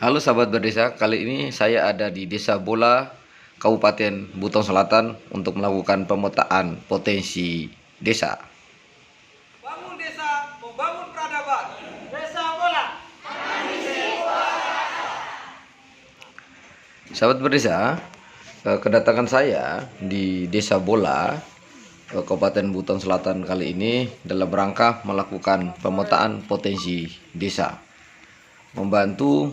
Halo sahabat berdesa, kali ini saya ada di Desa Bola, Kabupaten Buton Selatan untuk melakukan pemetaan potensi desa. Bangun desa, membangun peradaban. Desa Bola. Sahabat berdesa, kedatangan saya di Desa Bola, Kabupaten Buton Selatan kali ini dalam rangka melakukan pemetaan potensi desa, membantu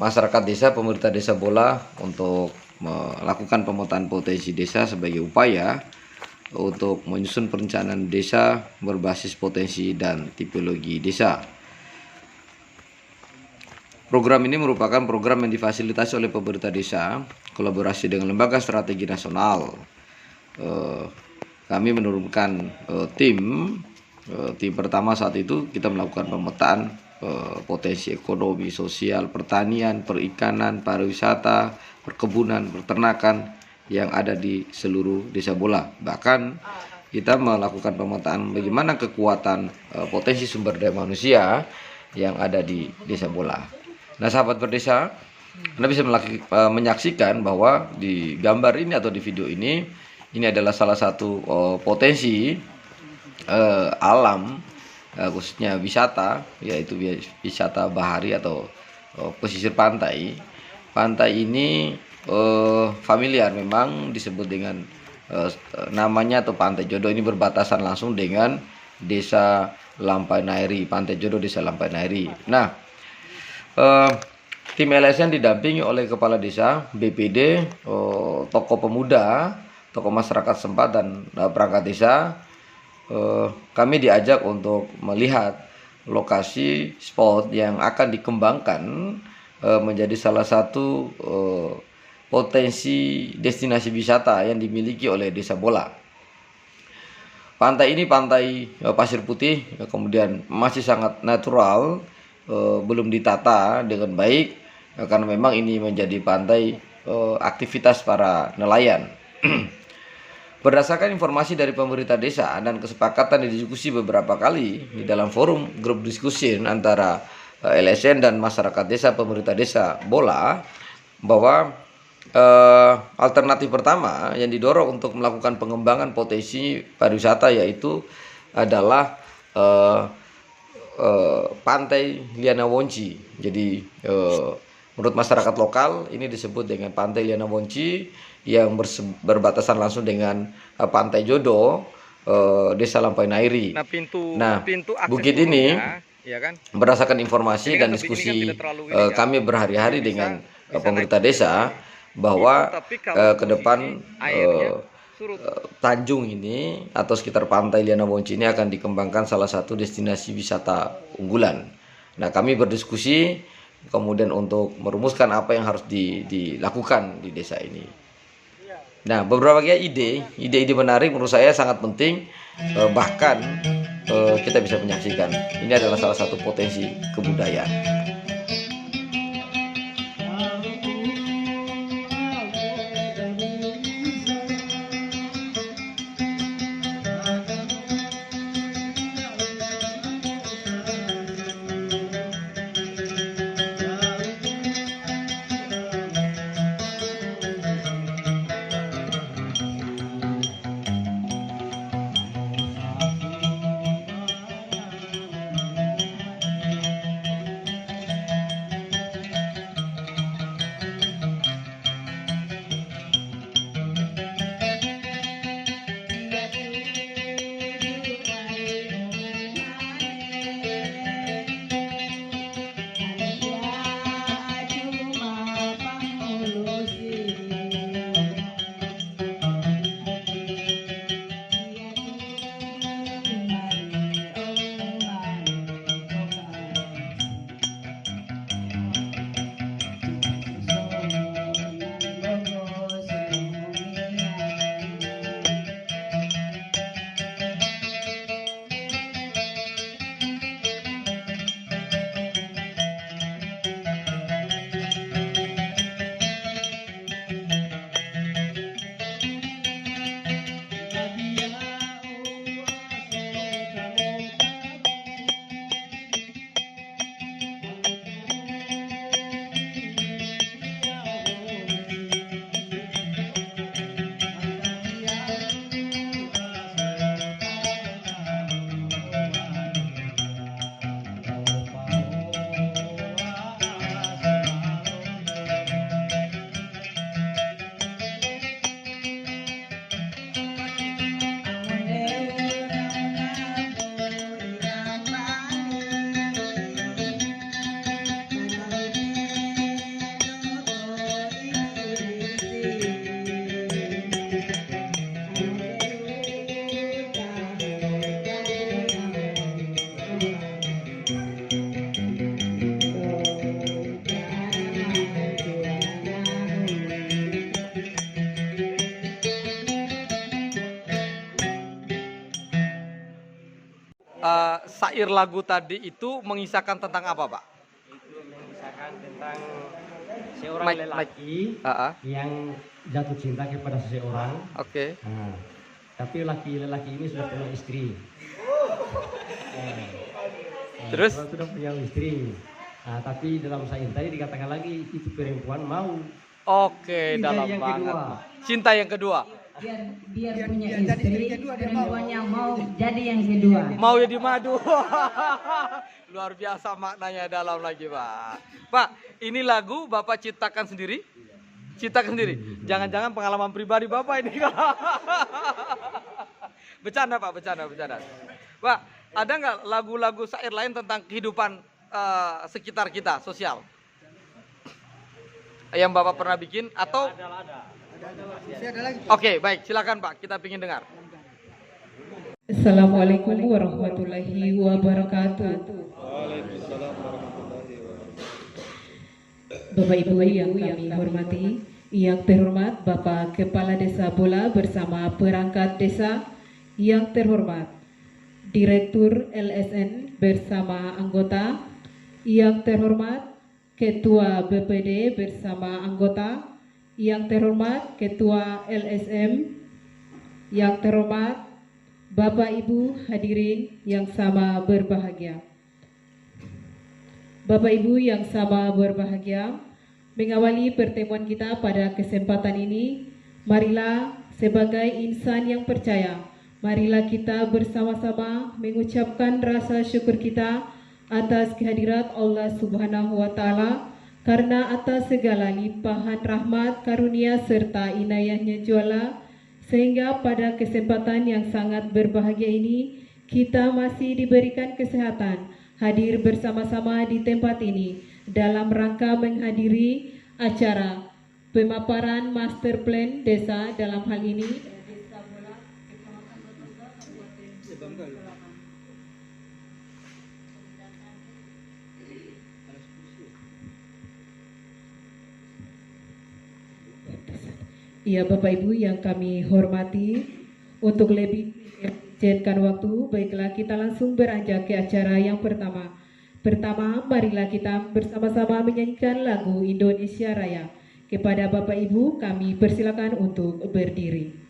masyarakat desa, pemerintah Desa Bola untuk melakukan pemetaan potensi desa sebagai upaya untuk menyusun perencanaan desa berbasis potensi dan tipologi desa. Program ini merupakan program yang difasilitasi oleh pemerintah desa, kolaborasi dengan lembaga strategi nasional. Kami menurunkan tim pertama saat itu kita melakukan pemetaan potensi ekonomi, sosial, pertanian, perikanan, pariwisata, perkebunan, peternakan yang ada di seluruh Desa Bola. Bahkan kita melakukan pemetaan bagaimana kekuatan potensi sumber daya manusia yang ada di Desa Bola. Nah, sahabat berdesa, Anda bisa menyaksikan bahwa di gambar ini atau di video ini adalah salah satu potensi alam, khususnya wisata, yaitu wisata bahari atau pesisir pantai. Pantai ini familiar memang disebut dengan namanya atau Pantai Jodoh. Ini berbatasan langsung dengan Desa Lampai Nairi, Pantai Jodoh Desa Lampai Nairi. Nah, tim LSN didampingi oleh kepala desa, BPD, tokoh pemuda, tokoh masyarakat setempat dan perangkat desa. Kami diajak untuk melihat lokasi spot yang akan dikembangkan menjadi salah satu potensi destinasi wisata yang dimiliki oleh Desa Bola. Pantai ini pantai pasir putih, kemudian masih sangat natural, belum ditata dengan baik karena memang ini menjadi pantai aktivitas para nelayan. Berdasarkan informasi dari pemerintah desa dan kesepakatan didiskusi beberapa kali di dalam forum grup diskusi antara LSN dan masyarakat desa, pemerintah Desa Bola, bahwa alternatif pertama yang didorong untuk melakukan pengembangan potensi pariwisata yaitu adalah Pantai Liana Wonci. Jadi menurut masyarakat lokal ini disebut dengan Pantai Liana Wonci yang berbatasan langsung dengan Pantai Jodoh, Desa Lampai Nairi. Pintu akses bukit ini ya kan? berdasarkan informasi Ini kan dan ini diskusi kan tidak terlalu ini kan. kami berhari-hari Bisa- dengan bisa pemerintah naik desa bahwa tapi kalau ke depan posisi airnya surut. Tanjung ini atau sekitar Pantai Liana Wonci ini akan dikembangkan salah satu destinasi wisata unggulan. Nah, kami berdiskusi kemudian untuk merumuskan apa yang harus dilakukan di desa ini. Nah, beberapa ide menarik menurut saya sangat penting, bahkan kita bisa menyaksikan ini adalah salah satu potensi kebudayaan. syair lagu tadi itu mengisahkan tentang apa, Pak? Itu mengisahkan tentang seorang Mike. lelaki Yang jatuh cinta kepada seseorang. Oke. Nah, tapi lelaki ini sudah punya istri. Terus? Sudah punya istri. Nah, tapi dalam syair tadi dikatakan lagi itu perempuan mau. Oke, Cinta dalam yang banget. kedua. Cinta yang kedua. Biar punya istri, perempuannya mau jadi yang kedua. Mau jadi madu. Luar biasa maknanya dalam lagi, Pak. Pak, ini lagu Bapak ciptakan sendiri? Ciptakan sendiri. Jangan-jangan pengalaman pribadi Bapak ini. Bercanda, Pak, bercanda. Pak, ada nggak lagu-lagu syair lain tentang kehidupan sekitar kita, sosial? Yang Bapak pernah bikin atau? Oke, baik, silakan Pak, kita ingin dengar. Assalamualaikum warahmatullahi wabarakatuh. Bapak Ibu yang kami hormati, yang terhormat Bapak Kepala Desa Bola bersama perangkat desa, yang terhormat Direktur LSN bersama anggota, yang terhormat Ketua BPD bersama anggota, yang terhormat Ketua LSM, yang terhormat Bapak Ibu hadirin yang sama berbahagia. Bapak Ibu yang sama berbahagia, mengawali pertemuan kita pada kesempatan ini, marilah sebagai insan yang percaya, marilah kita bersama-sama mengucapkan rasa syukur kita atas kehadirat Allah Subhanahu wa Ta'ala, karena atas segala limpahan rahmat, karunia serta inayahnya juala, sehingga pada kesempatan yang sangat berbahagia ini kita masih diberikan kesehatan hadir bersama-sama di tempat ini dalam rangka menghadiri acara pemaparan master plan desa, dalam hal ini Desa Bola, Kecamatan Batosa, Kabupaten Ya, Bapak Ibu yang kami hormati, untuk lebih menjadikan waktu, baiklah kita langsung beranjak ke acara yang pertama. Pertama, marilah kita bersama-sama menyanyikan lagu Indonesia Raya. Kepada Bapak Ibu, kami persilakan untuk berdiri.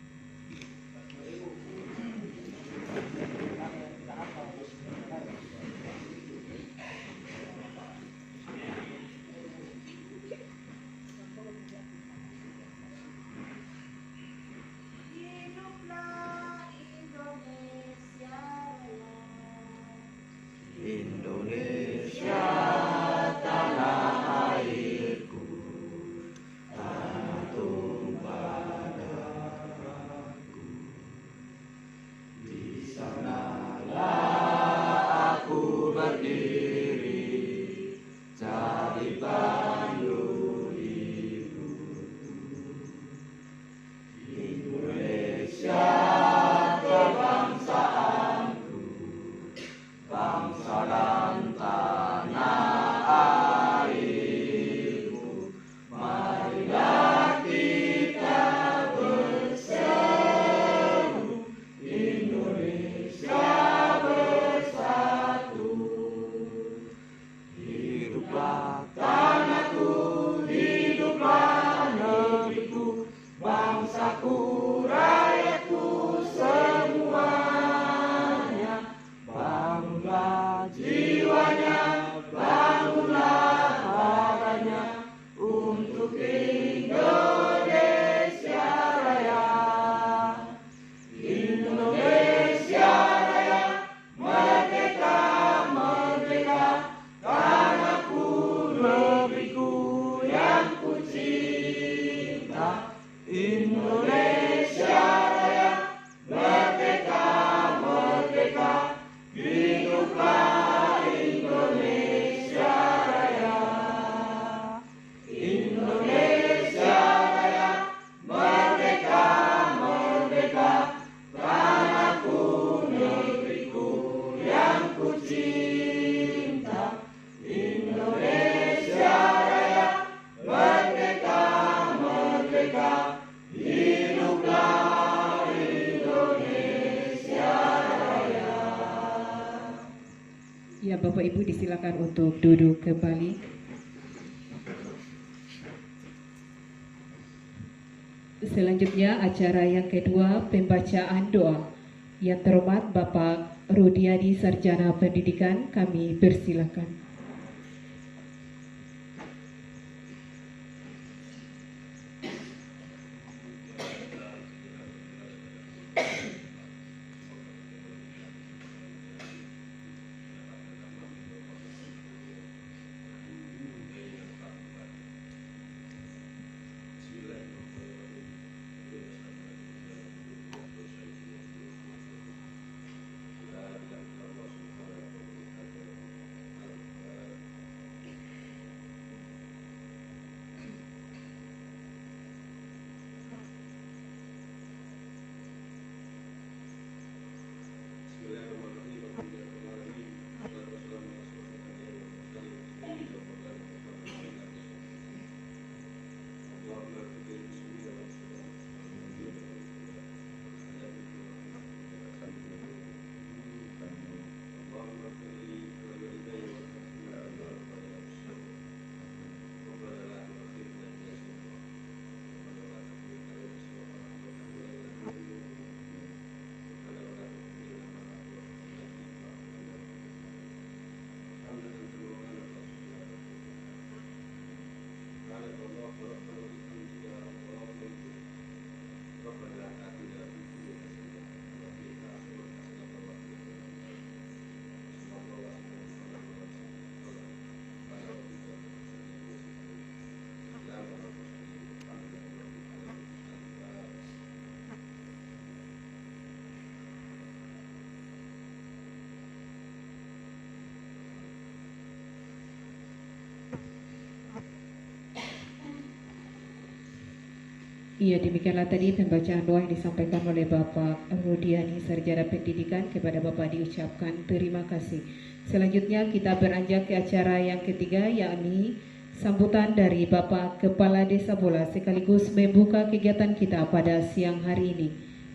Bapak Ibu disilakan untuk duduk kembali. Selanjutnya acara yang kedua, pembacaan doa. Yang terhormat Bapak Rudiadi Sarjana Pendidikan, kami persilakan. Iya, demikianlah tadi pembacaan doa yang disampaikan oleh Bapak Rudiani Sarjana Pendidikan. Kepada Bapak diucapkan terima kasih. Selanjutnya kita beranjak ke acara yang ketiga, yakni sambutan dari Bapak Kepala Desa Bola sekaligus membuka kegiatan kita pada siang hari ini.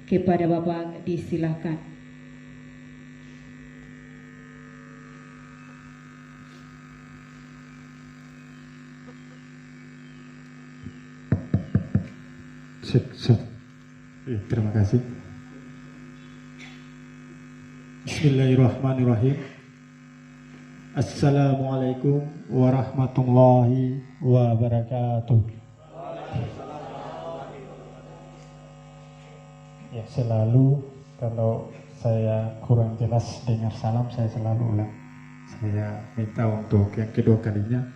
Kepada Bapak disilakan. Terima kasih. Bismillahirrahmanirrahim. Assalamualaikum warahmatullahi wabarakatuh. Ya, selalu kalau saya kurang jelas dengar salam, saya selalu ulang. Saya minta untuk yang kedua kalinya.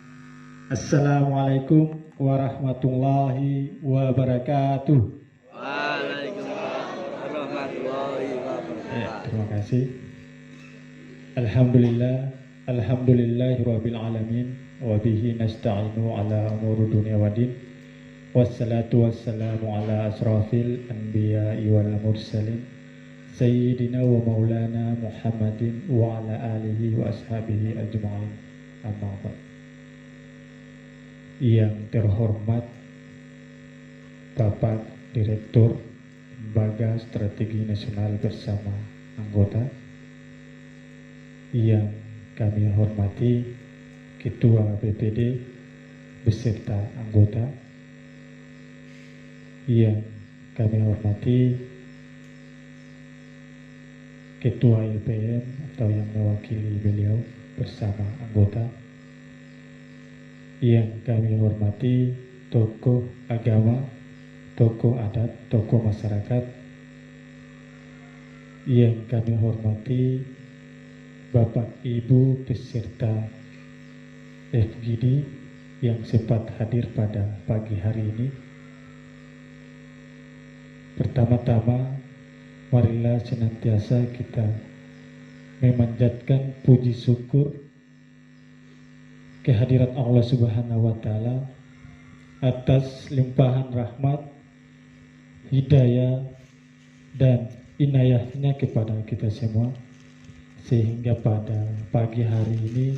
Assalamualaikum warahmatullahi wabarakatuh. Waalaikumsalam warahmatullahi wabarakatuh. Terima kasih. Alhamdulillahirabbil alamin wa bihi nasta'inu ala umuri dunya waddin. Wassalatu wassalamu ala asrafil anbiya'i wal mursalin sayyidina wa maulana Muhammadin wa ala alihi wa ashabihi ajma'in. Amma ba'd. Yang terhormat Bapak Direktur Lembaga Strategi Nasional bersama anggota, yang kami hormati Ketua BPD beserta anggota, yang kami hormati Ketua LPM atau yang mewakili beliau bersama anggota, yang kami hormati tokoh agama, tokoh adat, tokoh masyarakat, yang kami hormati Bapak Ibu peserta FGD yang sempat hadir pada pagi hari ini. Pertama-tama, marilah senantiasa kita memanjatkan puji syukur kehadirat Allah Subhanahu wa Ta'ala atas limpahan rahmat, hidayah, dan inayahnya kepada kita semua, sehingga pada pagi hari ini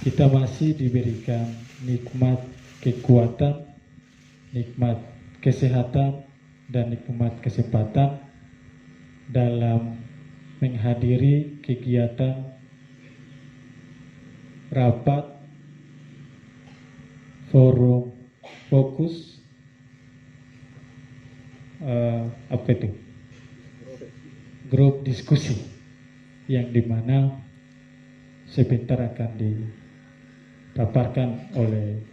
kita masih diberikan nikmat kekuatan, nikmat kesehatan, dan nikmat kesempatan dalam menghadiri kegiatan rapat forum fokus apa itu, grup diskusi yang dimana sebentar akan dipaparkan oleh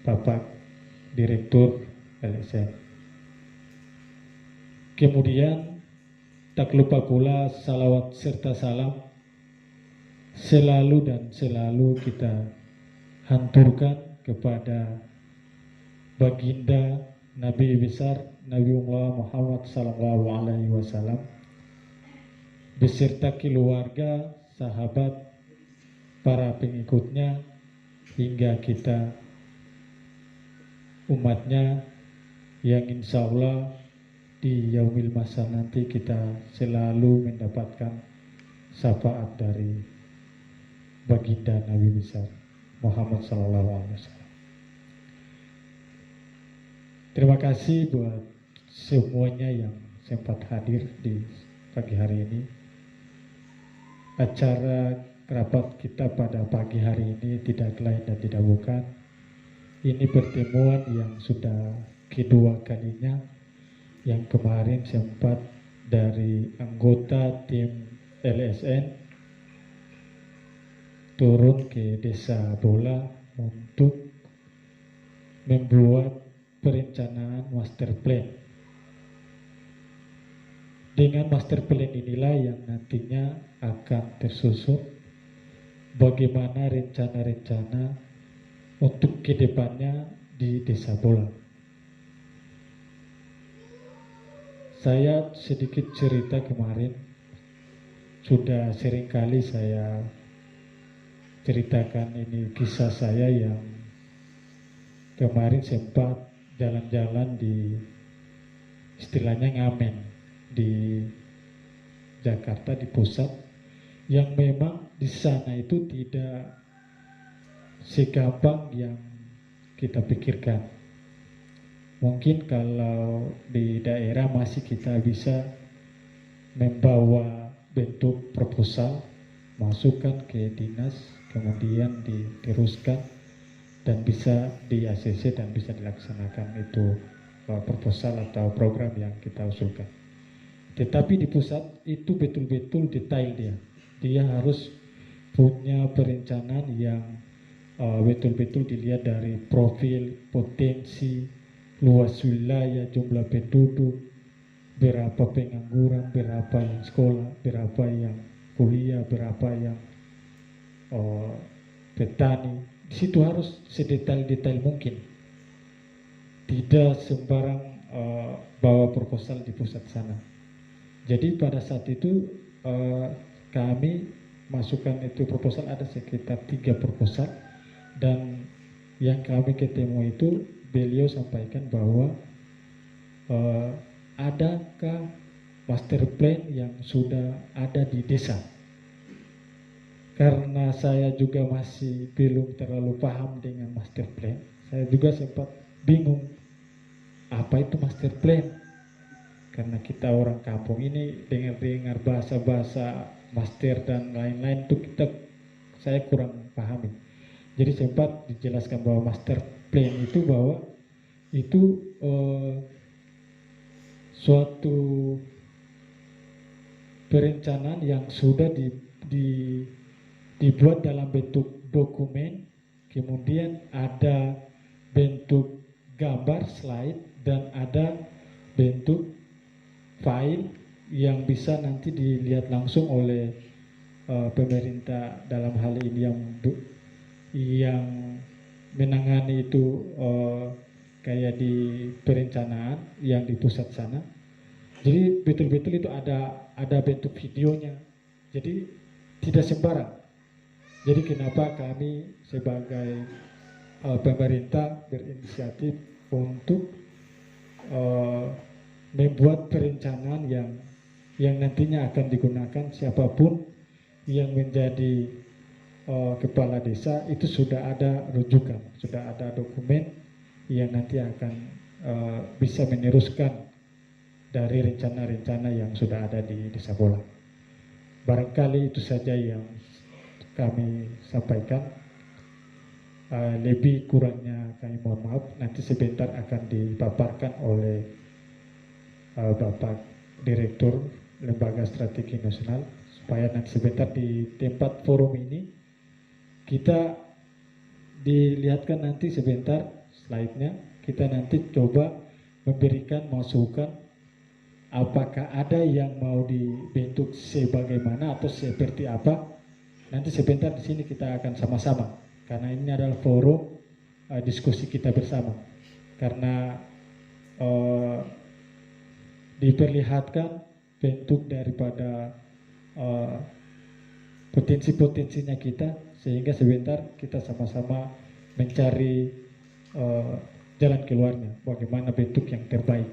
Bapak Direktur LSM. Kemudian tak lupa pula salawat serta salam selalu kita hanturkan kepada baginda Nabi besar Nabiullah Muhammad sallallahu alaihi wasallam beserta keluarga, sahabat, para pengikutnya hingga kita umatnya yang insya Allah di yaumil masa nanti kita selalu mendapatkan syafaat dari baginda Nabi besar Muhammad sallallahu alaihi wasallam. Terima kasih buat semuanya yang sempat hadir di pagi hari ini. Acara rapat kita pada pagi hari ini tidak lain dan tidak bukan. Ini pertemuan yang sudah kedua kalinya. Yang kemarin sempat dari anggota tim LSN turun ke desa Bola untuk membuat perencanaan master plan. Dengan master plan inilah yang nantinya akan tersusun bagaimana rencana-rencana untuk kedepannya di Desa Bola. Saya sedikit cerita kemarin, sudah seringkali saya ceritakan ini kisah saya yang kemarin sempat jalan-jalan di istilahnya ngamen di Jakarta di pusat, yang memang di sana itu tidak segampang yang kita pikirkan. Mungkin kalau di daerah masih kita bisa membawa bentuk proposal, masukkan ke dinas, kemudian diteruskan dan bisa di ACC dan bisa dilaksanakan itu proposal atau program yang kita usulkan. Tetapi di pusat itu betul-betul detail dia harus punya perencanaan yang betul-betul dilihat dari profil, potensi, luas wilayah, jumlah penduduk, berapa pengangguran, berapa yang sekolah, berapa yang kuliah, berapa yang petani. Di situ harus sedetail-detail mungkin. Tidak sembarang bawa proposal di pusat sana. Jadi pada saat itu kami masukkan itu proposal, ada sekitar 3 proposal, dan yang kami ketemu itu beliau sampaikan bahwa adakah master plan yang sudah ada di desa. Karena saya juga masih belum terlalu paham dengan master plan, saya juga sempat bingung apa itu master plan. Karena kita orang kampung ini dengar-dengar bahasa-bahasa master dan lain-lain itu saya kurang pahami. Jadi sempat dijelaskan bahwa master plan itu bahwa itu suatu perencanaan yang sudah dibuat dalam bentuk dokumen, kemudian ada bentuk gambar slide dan ada bentuk file yang bisa nanti dilihat langsung oleh pemerintah dalam hal ini yang menangani itu kayak di perencanaan yang di pusat sana. Jadi betul-betul itu ada bentuk videonya. Jadi tidak sembarang. Jadi kenapa kami sebagai pemerintah berinisiatif untuk membuat perencanaan yang nantinya akan digunakan siapapun yang menjadi kepala desa, itu sudah ada rujukan, sudah ada dokumen yang nanti akan bisa meneruskan dari rencana-rencana yang sudah ada di Desa Bola. Barangkali itu saja yang kami sampaikan. Lebih kurangnya kami mohon maaf. Nanti sebentar akan dipaparkan oleh Bapak Direktur Lembaga Strategi Nasional, supaya nanti sebentar di tempat forum ini kita dilihatkan nanti sebentar slide-nya. Kita nanti coba memberikan masukan apakah ada yang mau dibentuk sebagaimana atau seperti apa. Nanti sebentar di sini kita akan sama-sama, karena ini adalah forum diskusi kita bersama. Karena diperlihatkan bentuk daripada potensi-potensinya kita, sehingga sebentar kita sama-sama mencari jalan keluarnya, bagaimana bentuk yang terbaik.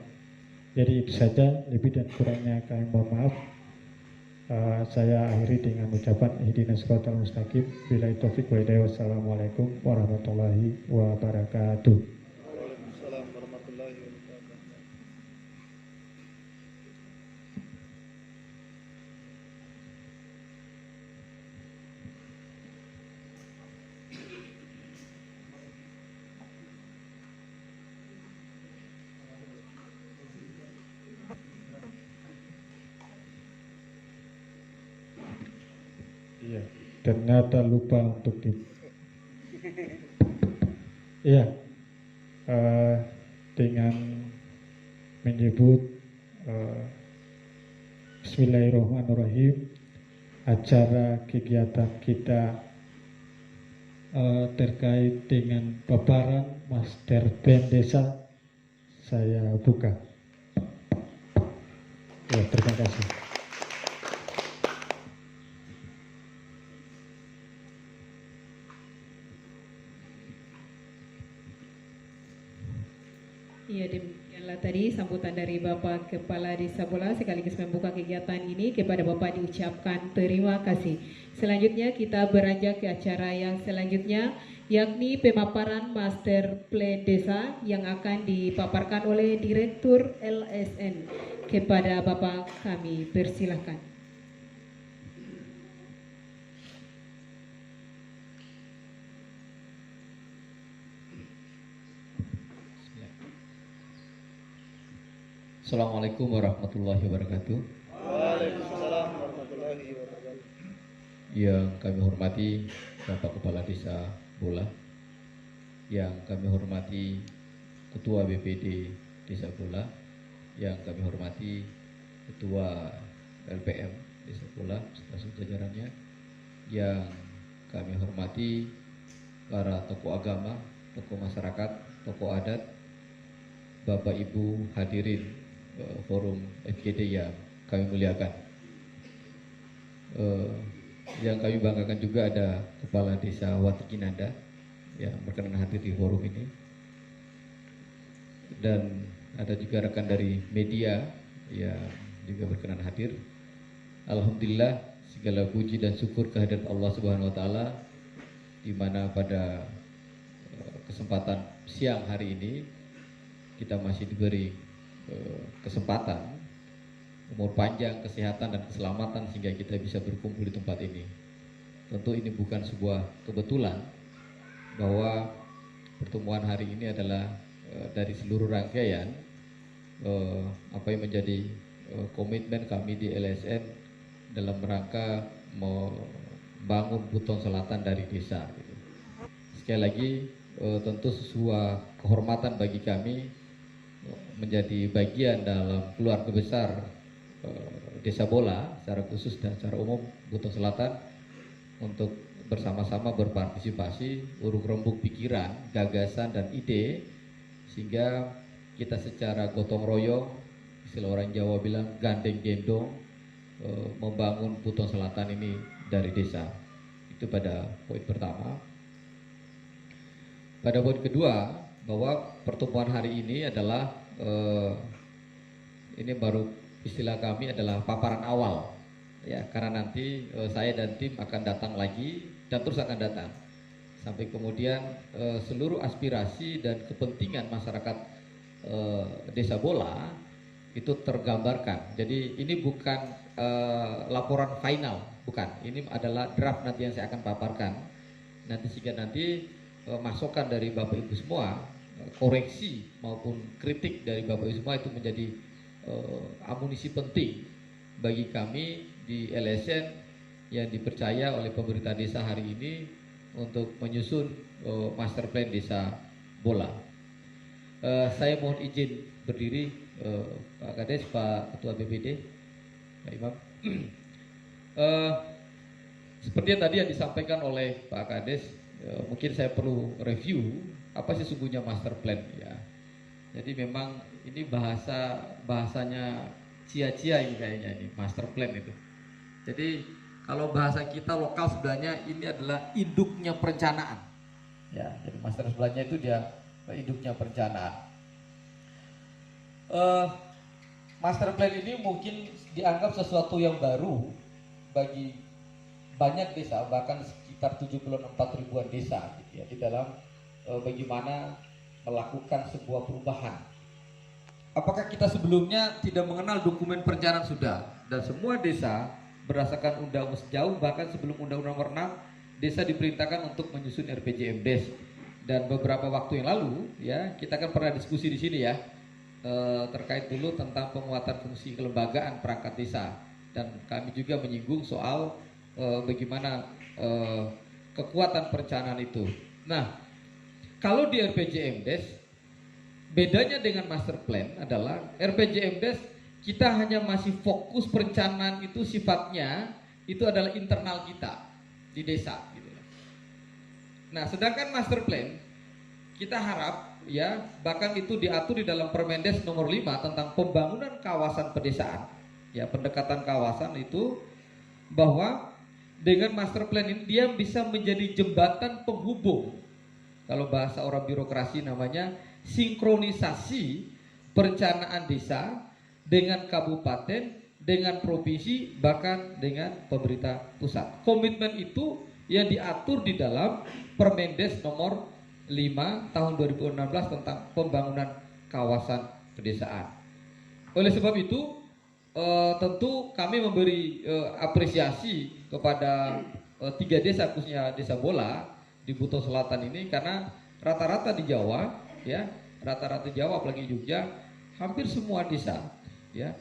Jadi itu saja, lebih dan kurangnya kami mohon maaf. Saya akhiri dengan ucapan ihdinas siratal mustaqim. Billahi taufik wa hidayah. Wassalamualaikum warahmatullahi wabarakatuh. Waalaikumsalam warahmatullahi wabarakatuh. Iya, ternyata lupa untuk Iya, dengan menyebut Bismillahirrahmanirrahim, acara kegiatan kita terkait dengan paparan Master Plan Desa saya buka. Ya, terima kasih. Iya, demikianlah tadi sambutan dari Bapak Kepala Desa Bola sekaligus membuka kegiatan ini. Kepada Bapak diucapkan terima kasih. Selanjutnya kita beranjak ke acara yang selanjutnya, yakni pemaparan Master Plan Desa yang akan dipaparkan oleh Direktur LSN. Kepada Bapak kami persilahkan. Assalamualaikum warahmatullahi wabarakatuh. Waalaikumsalam warahmatullahi wabarakatuh. Yang kami hormati Bapak Kepala Desa Bola, yang kami hormati Ketua BPD Desa Bola, yang kami hormati Ketua LPM Desa Bola beserta jajarannya, yang kami hormati para tokoh agama, tokoh masyarakat, tokoh adat, Bapak Ibu hadirin forum FGD yang kami muliakan. Yang kami banggakan juga ada Kepala Desa Watikinanda yang berkenan hadir di forum ini, dan ada juga rekan dari media yang juga berkenan hadir. Alhamdulillah, segala puji dan syukur kehadirat Allah Subhanahu wa taala, di mana pada kesempatan siang hari ini kita masih diberi kesempatan, umur panjang, kesehatan dan keselamatan sehingga kita bisa berkumpul di tempat ini. Tentu ini bukan sebuah kebetulan bahwa pertemuan hari ini adalah dari seluruh rangkaian apa yang menjadi komitmen kami di LSN dalam rangka membangun Buton Selatan dari desa. Sekali lagi, tentu sebuah kehormatan bagi kami menjadi bagian dalam keluarga besar Desa Bola secara khusus dan secara umum Buton Selatan, untuk bersama-sama berpartisipasi, uruk rembuk pikiran, gagasan dan ide, sehingga kita secara gotong royong, istilah orang Jawa bilang gandeng gendong, membangun Buton Selatan ini dari desa. Itu pada poin pertama. Pada poin kedua, bahwa pertemuan hari ini adalah ini baru istilah kami adalah paparan awal, ya, karena nanti saya dan tim akan datang lagi dan terus akan datang sampai kemudian seluruh aspirasi dan kepentingan masyarakat Desa Bola itu tergambarkan. Jadi ini bukan laporan final, bukan. Ini adalah draft nanti yang saya akan paparkan. Nanti sehingga nanti masukan dari Bapak Ibu semua, koreksi maupun kritik dari Bapak Ibu semua itu menjadi amunisi penting bagi kami di LSN yang dipercaya oleh pemerintah desa hari ini untuk menyusun master plan desa Bola. Saya mohon izin berdiri, Pak Kades, Pak Ketua BPD, Pak Imam. Seperti yang tadi yang disampaikan oleh Pak Kades, mungkin saya perlu review apa sih sesungguhnya master plan ya. Jadi memang ini bahasanya cia-cia ini kayaknya ini master plan itu. Jadi kalau bahasa kita lokal sebenarnya ini adalah induknya perencanaan. Ya, jadi master plan-nya itu dia induknya perencanaan. Master plan ini mungkin dianggap sesuatu yang baru bagi banyak desa, bahkan sekitar 74 ribuan desa gitu ya, di dalam bagaimana melakukan sebuah perubahan. Apakah kita sebelumnya tidak mengenal dokumen perencanaan sudah? Dan semua desa berdasarkan undang sejauh bahkan sebelum undang-undang nomor 6, desa diperintahkan untuk menyusun RPJMDes. Dan beberapa waktu yang lalu ya, kita kan pernah diskusi di sini ya, terkait dulu tentang penguatan fungsi kelembagaan perangkat desa, dan kami juga menyinggung soal bagaimana kekuatan perencanaan itu. Nah, kalau di RPJMDes bedanya dengan master plan adalah RPJMDes kita hanya masih fokus perencanaan itu sifatnya itu adalah internal kita di desa gitu. Nah, sedangkan master plan kita harap ya, bahkan itu diatur di dalam Permendes nomor 5 tentang pembangunan kawasan pedesaan. Ya, pendekatan kawasan itu bahwa dengan master plan ini dia bisa menjadi jembatan penghubung. Kalau bahasa orang birokrasi namanya sinkronisasi perencanaan desa dengan kabupaten, dengan provinsi, bahkan dengan pemerintah pusat. Komitmen itu yang diatur di dalam Permendes nomor 5 tahun 2016 tentang pembangunan kawasan pedesaan. Oleh sebab itu tentu kami memberi apresiasi kepada 3 desa, khususnya desa Bola di Buton Selatan ini, karena rata-rata di Jawa ya, rata-rata di Jawa apalagi Jogja, hampir semua desa ya,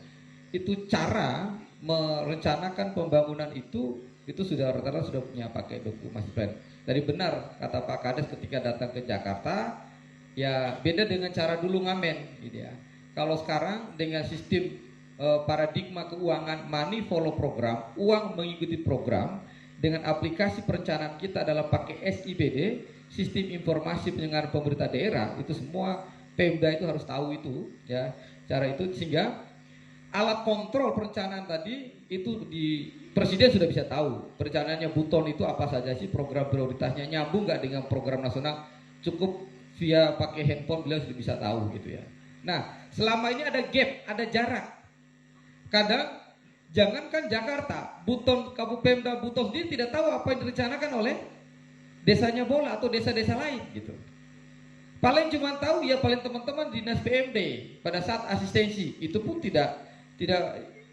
itu cara merencanakan pembangunan itu sudah rata-rata sudah punya pakai dokumen master plan. Dari benar kata Pak Kades ketika datang ke Jakarta, ya beda dengan cara dulu ngamen gitu ya. Kalau sekarang dengan sistem paradigma keuangan money follow program, uang mengikuti program, dengan aplikasi perencanaan kita adalah pakai SIPD, sistem informasi penyelenggaraan pemerintah daerah, itu semua Pemda itu harus tahu itu ya, cara itu, sehingga alat kontrol perencanaan tadi itu di Presiden sudah bisa tahu perencanaannya Buton itu apa saja sih, program prioritasnya nyambung nggak dengan program nasional, cukup via pakai handphone beliau sudah bisa tahu gitu ya. Nah, selama ini ada gap, ada jarak. Kadang jangankan Jakarta, Buton, Kabupaten Buton sendiri tidak tahu apa yang direncanakan oleh desanya Bola atau desa-desa lain gitu. Paling cuma tahu ya paling teman-teman dinas PMD pada saat asistensi, itu pun tidak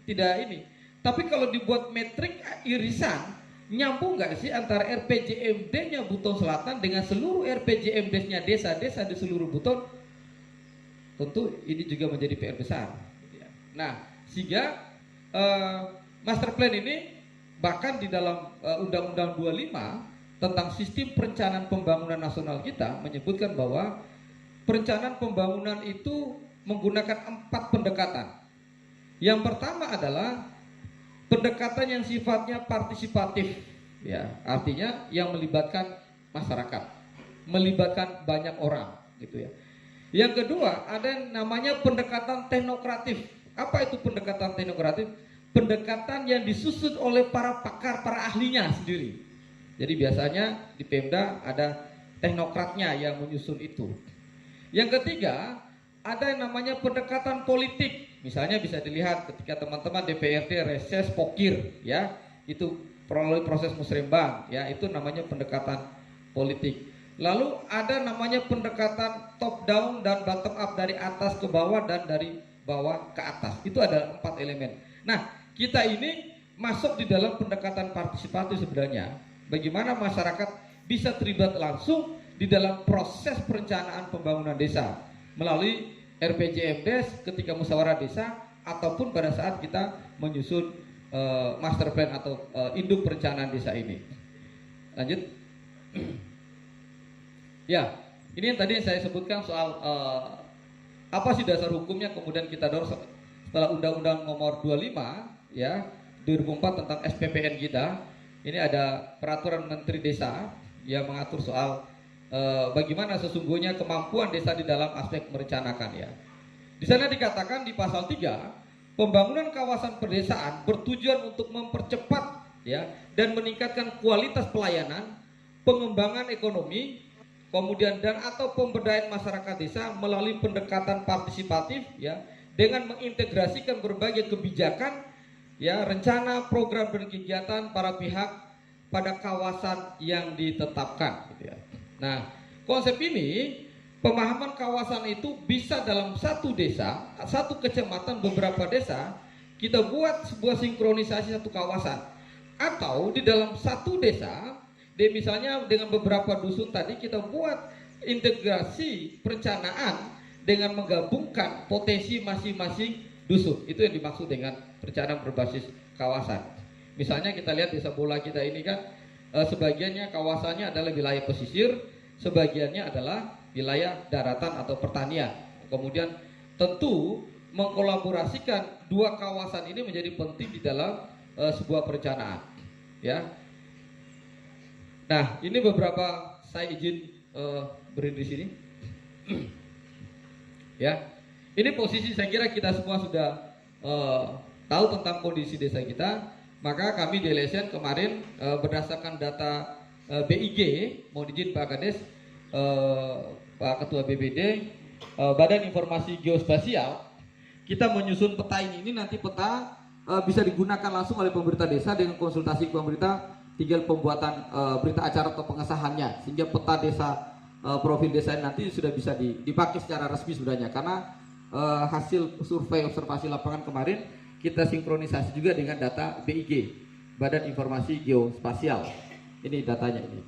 ini. Tapi kalau dibuat metrik irisan, nyambung nggak sih antara RPJMD-nya Buton Selatan dengan seluruh RPJMD-nya desa-desa di seluruh Buton? Tentu ini juga menjadi PR besar. Nah, sehingga master plan ini bahkan di dalam Undang-Undang 25 tentang sistem perencanaan pembangunan nasional kita menyebutkan bahwa perencanaan pembangunan itu menggunakan 4 pendekatan. Yang pertama adalah pendekatan yang sifatnya partisipatif, ya, artinya yang melibatkan masyarakat, melibatkan banyak orang, gitu ya. Yang kedua ada yang namanya pendekatan teknokratif. Apa itu pendekatan teknokratif? Pendekatan yang disusun oleh para pakar, para ahlinya sendiri. Jadi biasanya di Pemda ada teknokratnya yang menyusun itu. Yang ketiga ada yang namanya pendekatan politik. Misalnya bisa dilihat ketika teman-teman DPRD reses pokir ya, itu melalui proses musrembang ya, itu namanya pendekatan politik. Lalu ada namanya pendekatan top down dan bottom up, dari atas ke bawah dan dari bawah ke atas. Itu ada 4 elemen. Nah, kita ini masuk di dalam pendekatan partisipatif sebenarnya. Bagaimana masyarakat bisa terlibat langsung di dalam proses perencanaan pembangunan desa melalui RPJMDes ketika musyawarah desa ataupun pada saat kita menyusun master plan atau induk perencanaan desa ini. Lanjut. Ya, ini yang tadi saya sebutkan soal apa sih dasar hukumnya, kemudian kita dorong setelah Undang-Undang Nomor 25 ya 2004 tentang SPPN kita. Ini ada peraturan Menteri Desa yang mengatur soal bagaimana sesungguhnya kemampuan desa di dalam aspek merencanakan ya. Di sana dikatakan di pasal 3, pembangunan kawasan pedesaan bertujuan untuk mempercepat ya dan meningkatkan kualitas pelayanan, pengembangan ekonomi, kemudian dan atau pemberdayaan masyarakat desa melalui pendekatan partisipatif ya dengan mengintegrasikan berbagai kebijakan ya, rencana, program dan kegiatan para pihak pada kawasan yang ditetapkan gitu ya. Nah, konsep ini pemahaman kawasan itu bisa dalam satu desa, satu kecamatan, beberapa desa kita buat sebuah sinkronisasi satu kawasan, atau di dalam satu desa misalnya dengan beberapa dusun tadi kita buat integrasi perencanaan dengan menggabungkan potensi masing-masing dusun. Itu yang dimaksud dengan perencanaan berbasis kawasan. Misalnya kita lihat desa bola kita ini kan sebagiannya kawasannya adalah wilayah pesisir, sebagiannya adalah wilayah daratan atau pertanian. Kemudian tentu mengkolaborasikan dua kawasan ini menjadi penting di dalam sebuah perencanaan ya. Nah, ini beberapa saya izin berdiri di sini. Ya, ini posisi saya kira kita semua sudah tahu tentang kondisi desa kita. Maka kami di LSN kemarin berdasarkan data BIG, mohon izin Pak Kades, Pak Ketua BBD, Badan Informasi Geospasial, kita menyusun peta ini. Nanti peta bisa digunakan langsung oleh pemerintah desa dengan konsultasi pemerintah. Tinggal pembuatan berita acara atau pengesahannya, sehingga peta desa profil desa nanti sudah bisa dipakai secara resmi sebenarnya, karena hasil survei observasi lapangan kemarin kita sinkronisasi juga dengan data BIG, Badan Informasi Geospasial. Ini datanya ini.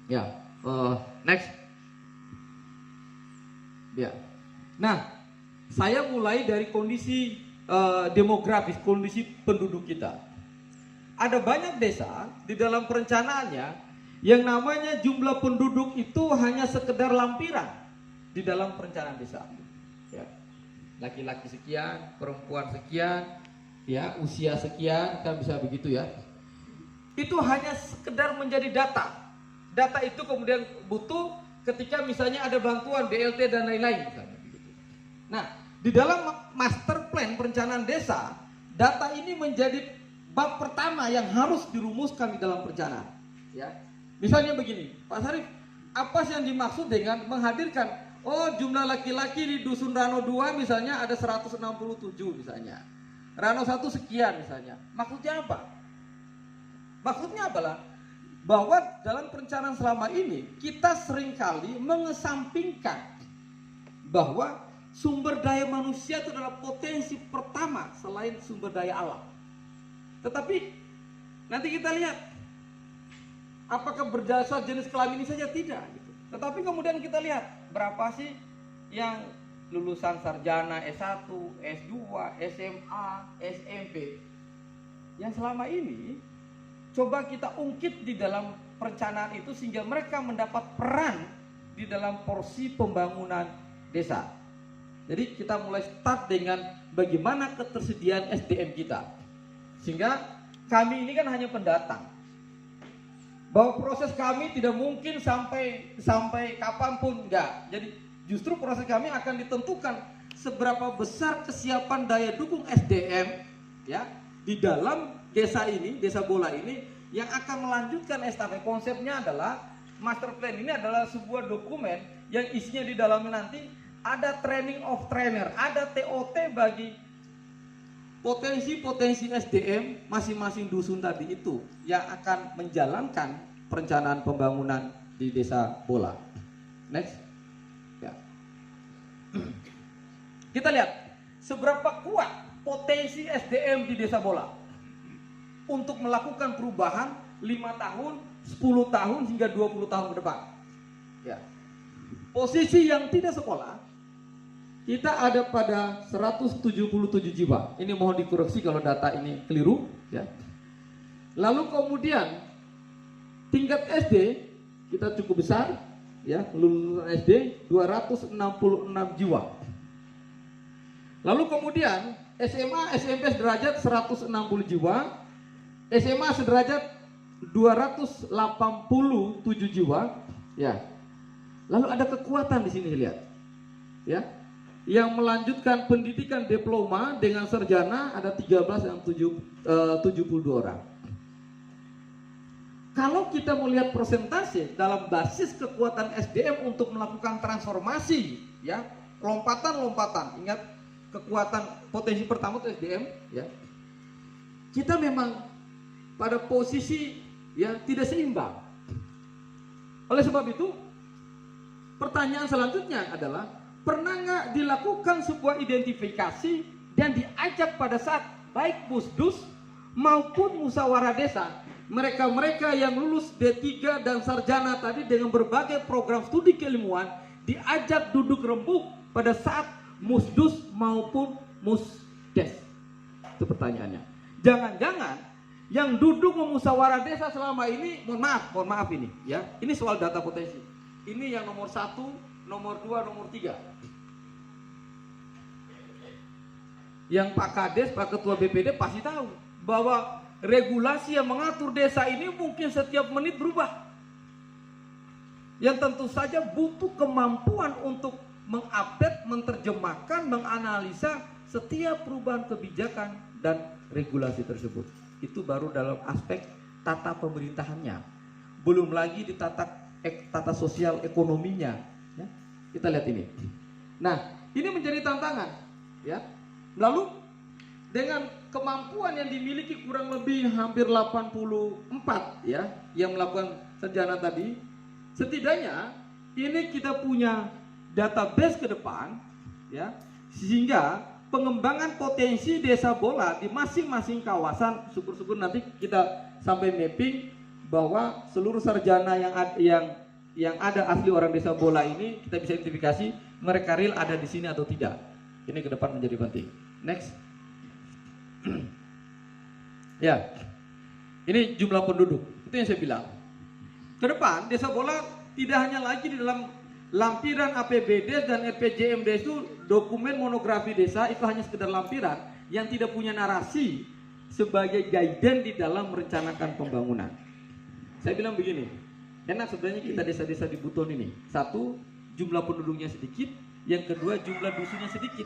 Ya, next. Ya. Nah, saya mulai dari kondisi demografis, kondisi penduduk kita. Ada banyak desa di dalam perencanaannya yang namanya jumlah penduduk itu hanya sekedar lampiran di dalam perencanaan desa. Ya. Laki-laki sekian, perempuan sekian, ya usia sekian, kan bisa begitu ya. Itu hanya sekedar menjadi data. Data itu kemudian butuh ketika misalnya ada bantuan BLT dan lain-lain. Nah, di dalam master plan perencanaan desa, data ini menjadi bab pertama yang harus dirumuskan di dalam perencanaan. Ya, misalnya begini, Pak Sarif, apa sih yang dimaksud dengan menghadirkan? Oh, jumlah laki-laki di dusun Rano 2 misalnya ada 167 misalnya, Rano 1 sekian misalnya. Maksudnya apa? Maksudnya adalah bahwa dalam perencanaan selama ini kita seringkali mengesampingkan bahwa sumber daya manusia itu adalah potensi pertama selain sumber daya alam. Tetapi nanti kita lihat apakah berdasar jenis kelamin ini saja, tidak gitu. Tetapi kemudian kita lihat berapa sih yang lulusan sarjana S1, S2, SMA, SMP yang selama ini coba kita ungkit di dalam perencanaan itu sehingga mereka mendapat peran di dalam porsi pembangunan desa. Jadi kita mulai start dengan bagaimana ketersediaan SDM kita. Sehingga kami ini kan hanya pendatang. Bahwa proses kami tidak mungkin sampai kapanpun, enggak. Jadi justru proses kami akan ditentukan seberapa besar kesiapan daya dukung SDM ya di dalam desa ini, desa bola ini yang akan melanjutkan estafet. Konsepnya adalah master plan ini adalah sebuah dokumen yang isinya di dalamnya nanti ada training of trainer, ada TOT bagi potensi-potensi SDM masing-masing dusun tadi itu yang akan menjalankan perencanaan pembangunan di desa bola. Next. Ya. Kita lihat seberapa kuat potensi SDM di Desa Bola untuk melakukan perubahan 5 tahun, 10 tahun hingga 20 tahun ke depan. Ya. Posisi yang tidak sekolah kita ada pada 177 jiwa. Ini mohon dikoreksi kalau data ini keliru, ya. Lalu kemudian tingkat SD kita cukup besar, ya, lulusan SD 266 jiwa. Lalu kemudian SMA, SMP sederajat 160 jiwa, SMA sederajat 287 jiwa, ya. Lalu ada kekuatan di sini, lihat, ya, yang melanjutkan pendidikan diploma dengan sarjana ada 13 yang 72 orang. Kalau kita melihat persentase dalam basis kekuatan SDM untuk melakukan transformasi, ya, lompatan-lompatan, ingat kekuatan potensi pertama itu SDM, ya. Kita memang pada posisi yang tidak seimbang. Oleh sebab itu, pertanyaan selanjutnya adalah, pernah nggak dilakukan sebuah identifikasi dan diajak pada saat baik Pusdus maupun musyawarah desa, mereka-mereka yang lulus D3 dan sarjana tadi dengan berbagai program studi keilmuan diajak duduk rembuk pada saat Musdus maupun Musdes? Itu pertanyaannya. Jangan-jangan yang duduk memusyawarah desa selama ini, mohon maaf ini, ya, ini soal data potensi. Ini yang nomor 1, nomor 2, nomor 3. Yang Pak Kades, Pak Ketua BPD pasti tahu bahwa regulasi yang mengatur desa ini mungkin setiap menit berubah. Yang tentu saja butuh kemampuan untuk mengupdate, menerjemahkan, menganalisa setiap perubahan kebijakan dan regulasi tersebut. Itu baru dalam aspek tata pemerintahannya. Belum lagi di tata sosial ekonominya. Ya, kita lihat ini. Nah, ini menjadi tantangan, ya. Lalu dengan kemampuan yang dimiliki kurang lebih hampir 84, ya, yang melakukan sarjana tadi, setidaknya ini kita punya database ke depan, ya, sehingga pengembangan potensi Desa Bola di masing-masing kawasan, syukur-syukur nanti kita sampai mapping bahwa seluruh sarjana yang ada asli orang Desa Bola ini kita bisa identifikasi mereka real ada di sini atau tidak. Ini ke depan menjadi penting. Next. Ya, ini jumlah penduduk. Itu yang saya bilang. Ke depan Desa Bola tidak hanya lagi di dalam lampiran APBD dan RPJMD itu dokumen monografi desa, itu hanya sekedar lampiran yang tidak punya narasi sebagai guidance di dalam merencanakan pembangunan. Saya bilang begini, enak sebenarnya kita desa-desa di Buton ini. Satu, jumlah penduduknya sedikit. Yang kedua, jumlah dusunnya sedikit.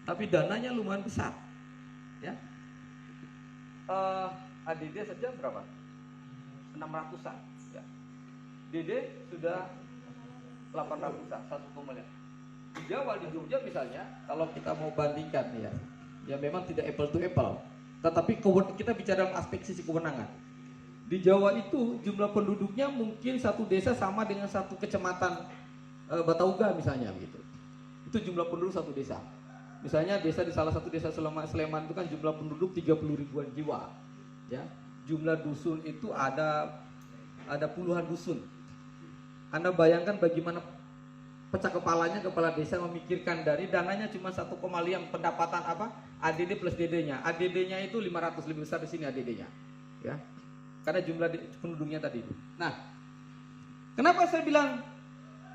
Tapi dananya lumayan besar. Ya. ADD saja berapa? 600-an. Ya. DD sudah 800-an, 1,5. Di Jawa, di Jogja misalnya, kalau kita mau bandingkan, ya memang tidak apple to apple. Tetapi kita bicara dalam aspek sisi kewenangan. Di Jawa itu jumlah penduduknya mungkin satu desa sama dengan satu kecamatan Batauga misalnya, gitu. Itu jumlah penduduk satu desa. Misalnya desa di salah satu desa Sleman itu kan jumlah penduduk 30 ribuan jiwa. Ya, jumlah dusun itu ada puluhan dusun. Anda bayangkan bagaimana pecah kepalanya kepala desa memikirkan dari dananya cuma 1,5 pendapatan apa? ADD plus DD-nya. ADD-nya itu 500, lebih besar di sini ADD-nya. Ya. Karena jumlah penduduknya tadi itu. Nah, kenapa saya bilang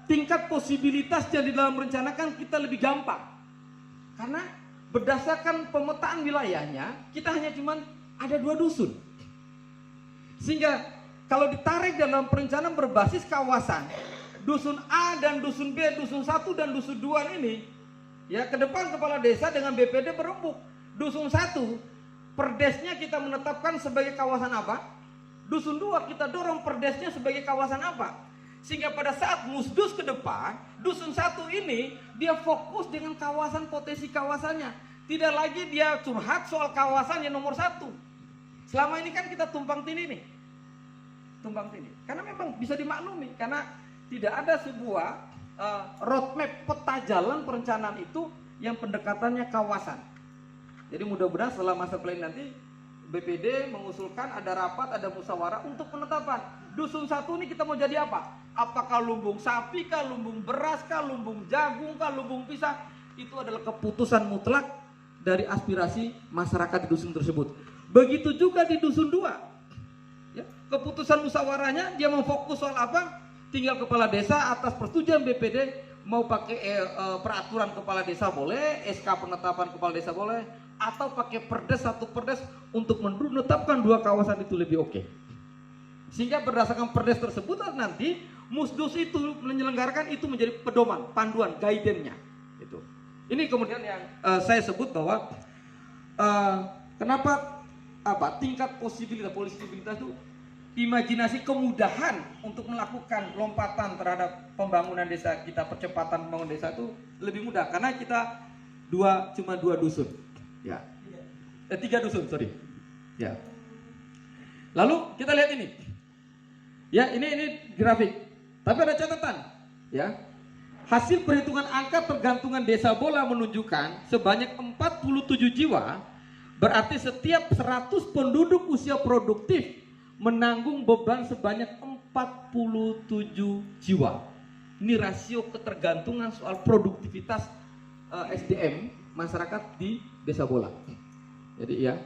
tingkat posibilitasnya di dalam merencanakan kita lebih gampang? Karena berdasarkan pemetaan wilayahnya, kita hanya cuma ada 2 dusun. Sehingga kalau ditarik dalam perencanaan berbasis kawasan, dusun A dan dusun B, dusun 1 dan dusun 2 ini, ya, ke depan kepala desa dengan BPD berembuk. Dusun 1, perdesnya kita menetapkan sebagai kawasan apa? Dusun 2 kita dorong perdesnya sebagai kawasan apa? Sehingga pada saat Musdus ke depan, dusun 1 ini dia fokus dengan kawasan, potensi kawasannya. Tidak lagi dia curhat soal kawasan yang nomor 1. Selama ini kan kita tumpang tindih nih. Tumpang tindih. Karena memang bisa dimaklumi, karena tidak ada sebuah roadmap peta jalan perencanaan itu yang pendekatannya kawasan. Jadi mudah-mudahan setelah master plan nanti BPD mengusulkan ada rapat, ada musyawarah untuk penetapan dusun satu ini kita mau jadi apa? Apakah lumbung sapi kah, lumbung beras kah, lumbung jagung kah, lumbung pisang? Itu adalah keputusan mutlak dari aspirasi masyarakat di dusun tersebut. Begitu juga di dusun 2. Ya, keputusan musyawarahnya dia mau fokus soal apa? Tinggal kepala desa atas persetujuan BPD mau pakai peraturan kepala desa boleh, SK penetapan kepala desa boleh, atau pakai perdes satu perdes untuk menetapkan 2 kawasan itu lebih oke. Sehingga berdasarkan perdes tersebut nanti Musdus itu menyelenggarakan itu menjadi pedoman, panduan, guidance-nya. Itu. Ini kemudian yang saya sebut bahwa kenapa tingkat posibilitas itu imajinasi kemudahan untuk melakukan lompatan terhadap pembangunan desa kita, percepatan pembangunan desa itu lebih mudah karena kita cuma dua dusun. Ya. 3 dusun, sorry. Ya. Lalu kita lihat ini. Ya, ini grafik. Tapi ada catatan, ya. Hasil perhitungan angka tergantungan desa Bola menunjukkan sebanyak 47 jiwa, berarti setiap 100 penduduk usia produktif menanggung beban sebanyak 47 jiwa. Ini rasio ketergantungan soal produktivitas SDM masyarakat di Desa Bola. Jadi ya,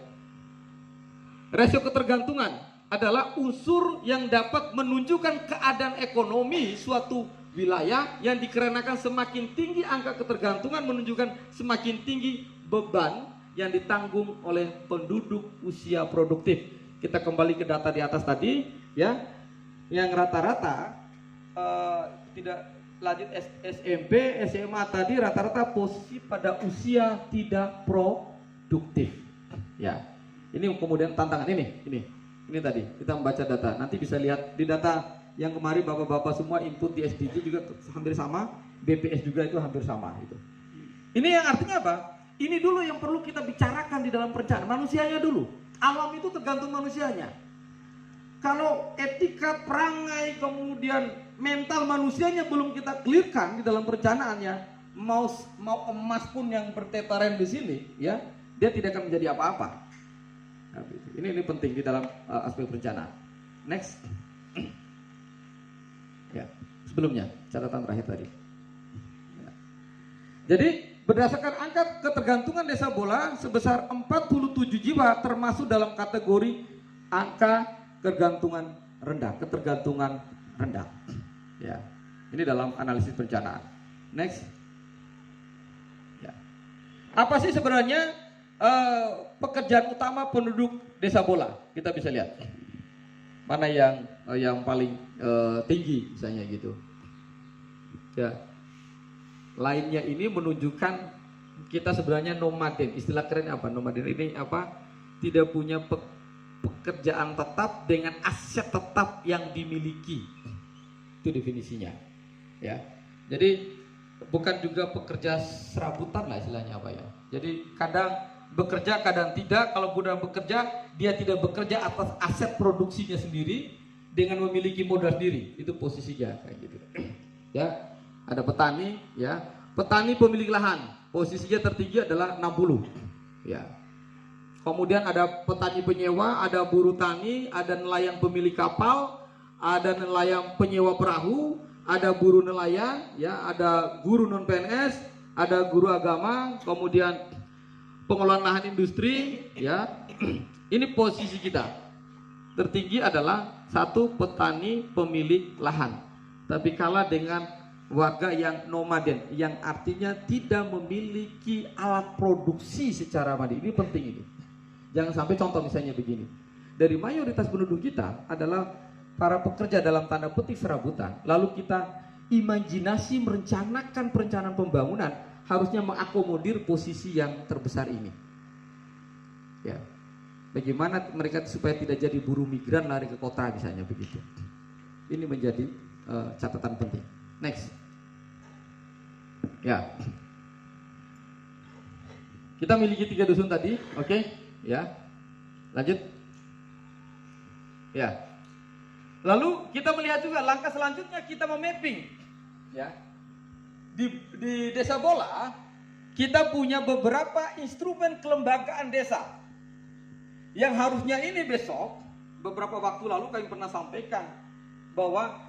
rasio ketergantungan adalah unsur yang dapat menunjukkan keadaan ekonomi suatu wilayah yang dikarenakan semakin tinggi angka ketergantungan menunjukkan semakin tinggi beban yang ditanggung oleh penduduk usia produktif. Kita kembali ke data di atas tadi, ya, yang rata-rata tidak lanjut SMP, SMA tadi rata-rata posisi pada usia tidak produktif. Ya, ini kemudian tantangan ini tadi kita membaca data. Nanti bisa lihat di data yang kemarin bapak-bapak semua input di SDG juga hampir sama, BPS juga itu hampir sama. Gitu. Ini yang artinya apa? Ini dulu yang perlu kita bicarakan di dalam perencanaan manusianya dulu. Alam itu tergantung manusianya. Kalau etika, perangai, kemudian mental manusianya belum kita clearkan di dalam perencanaannya, mau emas pun yang bertetaran di sini, ya, dia tidak akan menjadi apa-apa. Nah, ini penting di dalam aspek perencanaan. Next. Ya, sebelumnya catatan terakhir tadi. Ya. Jadi berdasarkan angka ketergantungan Desa Bola sebesar 47 jiwa termasuk dalam kategori angka ketergantungan rendah. Ya, ini dalam analisis perencanaan. Next. Ya. Apa sih sebenarnya pekerjaan utama penduduk Desa Bola? Kita bisa lihat mana yang paling tinggi misalnya gitu. Ya. Lainnya ini menunjukkan kita sebenarnya nomaden. Istilah keren apa? Nomaden ini apa? Tidak punya pekerjaan tetap dengan aset tetap yang dimiliki. Itu definisinya. Ya. Jadi bukan juga pekerja serabutan lah istilahnya apa ya. Jadi kadang bekerja, kadang tidak. Kalau sudah bekerja, dia tidak bekerja atas aset produksinya sendiri dengan memiliki modal sendiri. Itu posisinya kayak gitu. Ya. Ada petani, ya, petani pemilik lahan, posisinya tertinggi adalah 60, ya. Kemudian ada petani penyewa, ada buruh tani, ada nelayan pemilik kapal, ada nelayan penyewa perahu, ada buruh nelayan, ya, ada guru non PNS, ada guru agama, kemudian pengelolaan lahan industri, ya. Ini posisi kita. Tertinggi adalah satu petani pemilik lahan, tapi kalah dengan warga yang nomaden, yang artinya tidak memiliki alat produksi secara mandiri. Ini penting ini. Jangan sampai contoh misalnya begini. Dari mayoritas penduduk kita adalah para pekerja dalam tanda petik serabutan. Lalu kita imajinasi merencanakan perencanaan pembangunan harusnya mengakomodir posisi yang terbesar ini. Ya. Bagaimana mereka supaya tidak jadi buruh migran lari ke kota misalnya begitu. Ini menjadi catatan penting. Next. Ya. Kita miliki 3 dusun tadi, oke? Ya. Lanjut. Ya. Lalu kita melihat juga langkah selanjutnya kita memapping. Ya. Di Desa Bola kita punya beberapa instrumen kelembagaan desa yang harusnya ini besok, beberapa waktu lalu kami pernah sampaikan bahwa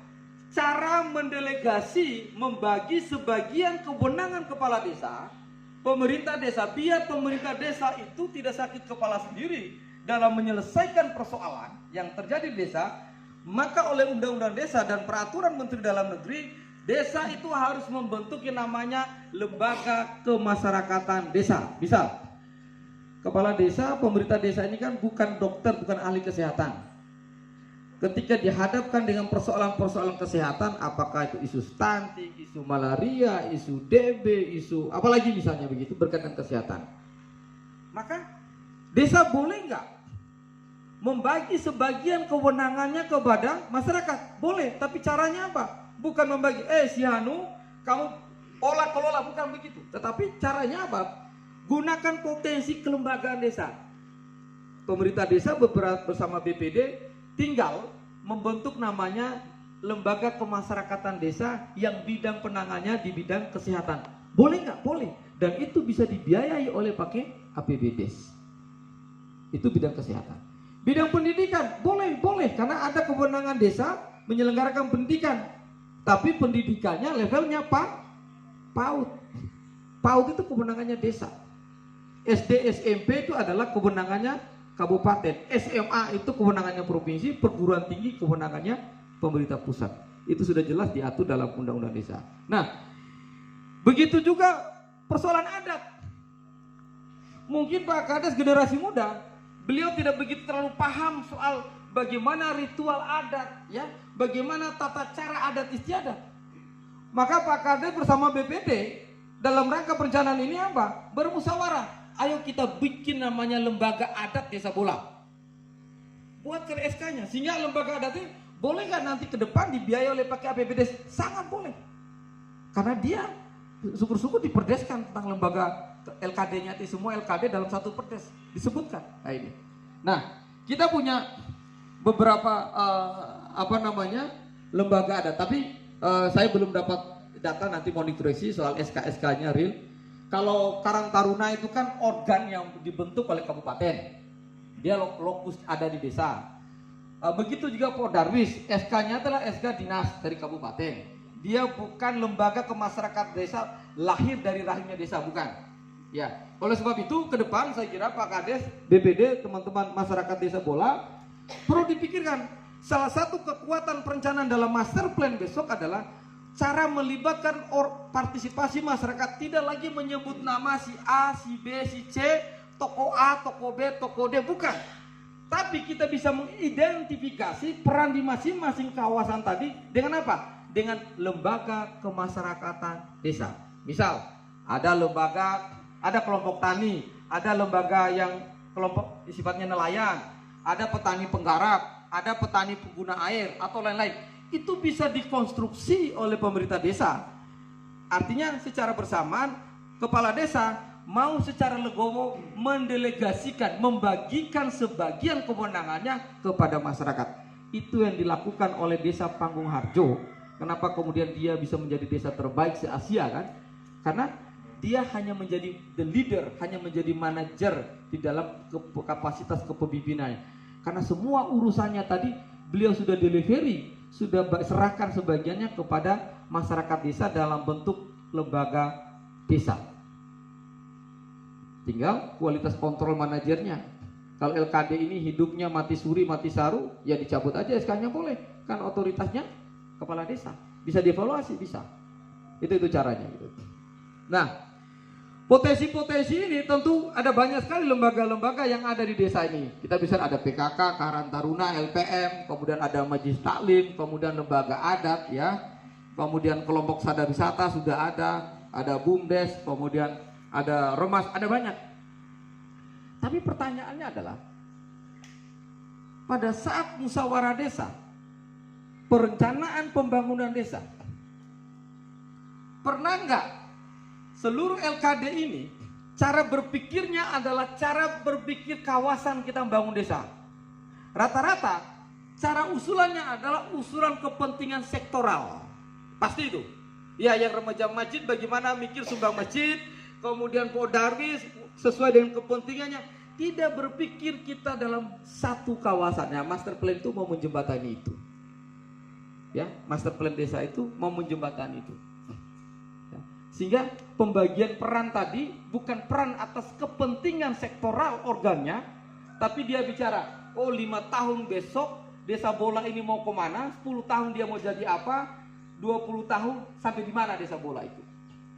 cara mendelegasi, membagi sebagian kewenangan kepala desa, pemerintah desa, biar pemerintah desa itu tidak sakit kepala sendiri dalam menyelesaikan persoalan yang terjadi di desa, maka oleh Undang-Undang Desa dan Peraturan Menteri Dalam Negeri, desa itu harus membentuk yang namanya lembaga kemasyarakatan desa. Misal, kepala desa, pemerintah desa ini kan bukan dokter, bukan ahli kesehatan. Ketika dihadapkan dengan persoalan-persoalan kesehatan, apakah itu isu stunting, isu malaria, isu DB, isu apalagi misalnya begitu berkaitan kesehatan, maka desa boleh nggak membagi sebagian kewenangannya kepada masyarakat? Boleh, tapi caranya apa? Bukan membagi, si Hanu, kamu olah kelola, bukan begitu. Tetapi caranya apa? Gunakan potensi kelembagaan desa. Pemerintah desa bersama BPD tinggal membentuk namanya lembaga kemasyarakatan desa yang bidang penangannya di bidang kesehatan. Boleh nggak? Boleh. Dan itu bisa dibiayai oleh pakai APBD. Itu bidang kesehatan. Bidang pendidikan boleh, karena ada kewenangan desa menyelenggarakan pendidikan. Tapi pendidikannya levelnya PAUD. PAUD itu kewenangannya desa. SD, SMP itu adalah kewenangannya kabupaten, SMA itu kewenangannya provinsi, perguruan tinggi kewenangannya pemerintah pusat. Itu sudah jelas diatur dalam Undang-Undang Desa. Nah, begitu juga persoalan adat. Mungkin Pak Kades generasi muda, beliau tidak begitu terlalu paham soal bagaimana ritual adat, ya, bagaimana tata cara adat istiadat. Maka Pak Kades bersama BPD dalam rangka perencanaan ini apa? Bermusyawarah. Ayo kita bikin namanya lembaga adat desa bola. Buatkan SK-nya, sehingga lembaga adat ini boleh nggak nanti ke depan dibiayai oleh pakai APBD? Sangat boleh. Karena dia syukur-syukur diperdeskan tentang lembaga LKD-nya itu, semua LKD dalam satu perdes disebutkan. Nah ini. Nah, kita punya beberapa lembaga adat, tapi saya belum dapat data, nanti monitorisi soal SK-SK-nya real. Kalau Karang Taruna itu kan organ yang dibentuk oleh kabupaten, dia lokus ada di desa. Begitu juga Podarwis, SK-nya adalah SK dinas dari kabupaten. Dia bukan lembaga kemasyarakatan desa lahir dari rahimnya desa, bukan. Ya, oleh sebab itu ke depan saya kira Pak Kades, BPD, teman-teman masyarakat desa bola perlu dipikirkan. Salah satu kekuatan perencanaan dalam master plan besok adalah cara melibatkan partisipasi masyarakat, tidak lagi menyebut nama si A, si B, si C, toko A, toko B, toko D, bukan. Tapi kita bisa mengidentifikasi peran di masing-masing kawasan tadi dengan apa? Dengan lembaga kemasyarakatan desa. Misal, ada lembaga, ada kelompok tani, ada lembaga yang kelompok sifatnya nelayan, ada petani penggarap, ada petani pengguna air, atau lain-lain. Itu bisa dikonstruksi oleh pemerintah desa. Artinya secara bersamaan kepala desa mau secara legowo mendelegasikan, membagikan sebagian kewenangannya kepada masyarakat. Itu yang dilakukan oleh Desa Panggung Harjo. Kenapa kemudian dia bisa menjadi desa terbaik se-Asia kan? Karena dia hanya menjadi the leader, hanya menjadi manajer di dalam kapasitas kepemimpinannya. Karena semua urusannya tadi beliau sudah delivery, sudah serahkan sebagiannya kepada masyarakat desa dalam bentuk lembaga desa. Tinggal kualitas kontrol manajernya. Kalau LKD ini hidupnya mati suri, mati saru, ya dicabut aja SK-nya boleh. Kan otoritasnya kepala desa. Bisa dievaluasi, bisa. Itu caranya. Gitu. Nah, potensi-potensi ini tentu ada banyak sekali lembaga-lembaga yang ada di desa ini. Kita bisa ada PKK, Karang Taruna, LPM, kemudian ada Majelis Taklim, kemudian lembaga adat, ya, kemudian kelompok sadar wisata sudah ada BUMDes, kemudian ada Remas, ada banyak. Tapi pertanyaannya adalah, pada saat musyawarah desa, perencanaan pembangunan desa, pernah nggak seluruh LKD ini cara berpikirnya adalah cara berpikir kawasan kita membangun desa? Rata-rata cara usulannya adalah usulan kepentingan sektoral. Pasti itu. Ya, yang remaja masjid bagaimana mikir sumbang masjid, kemudian Pak Darwis sesuai dengan kepentingannya. Tidak berpikir kita dalam satu kawasan. Ya, master plan itu mau menjembatani itu. Ya, master plan desa itu mau menjembatani itu. Ya, sehingga pembagian peran tadi bukan peran atas kepentingan sektoral organnya, tapi dia bicara, oh 5 tahun besok desa bola ini mau kemana, 10 tahun dia mau jadi apa, 20 tahun sampai di mana desa bola itu.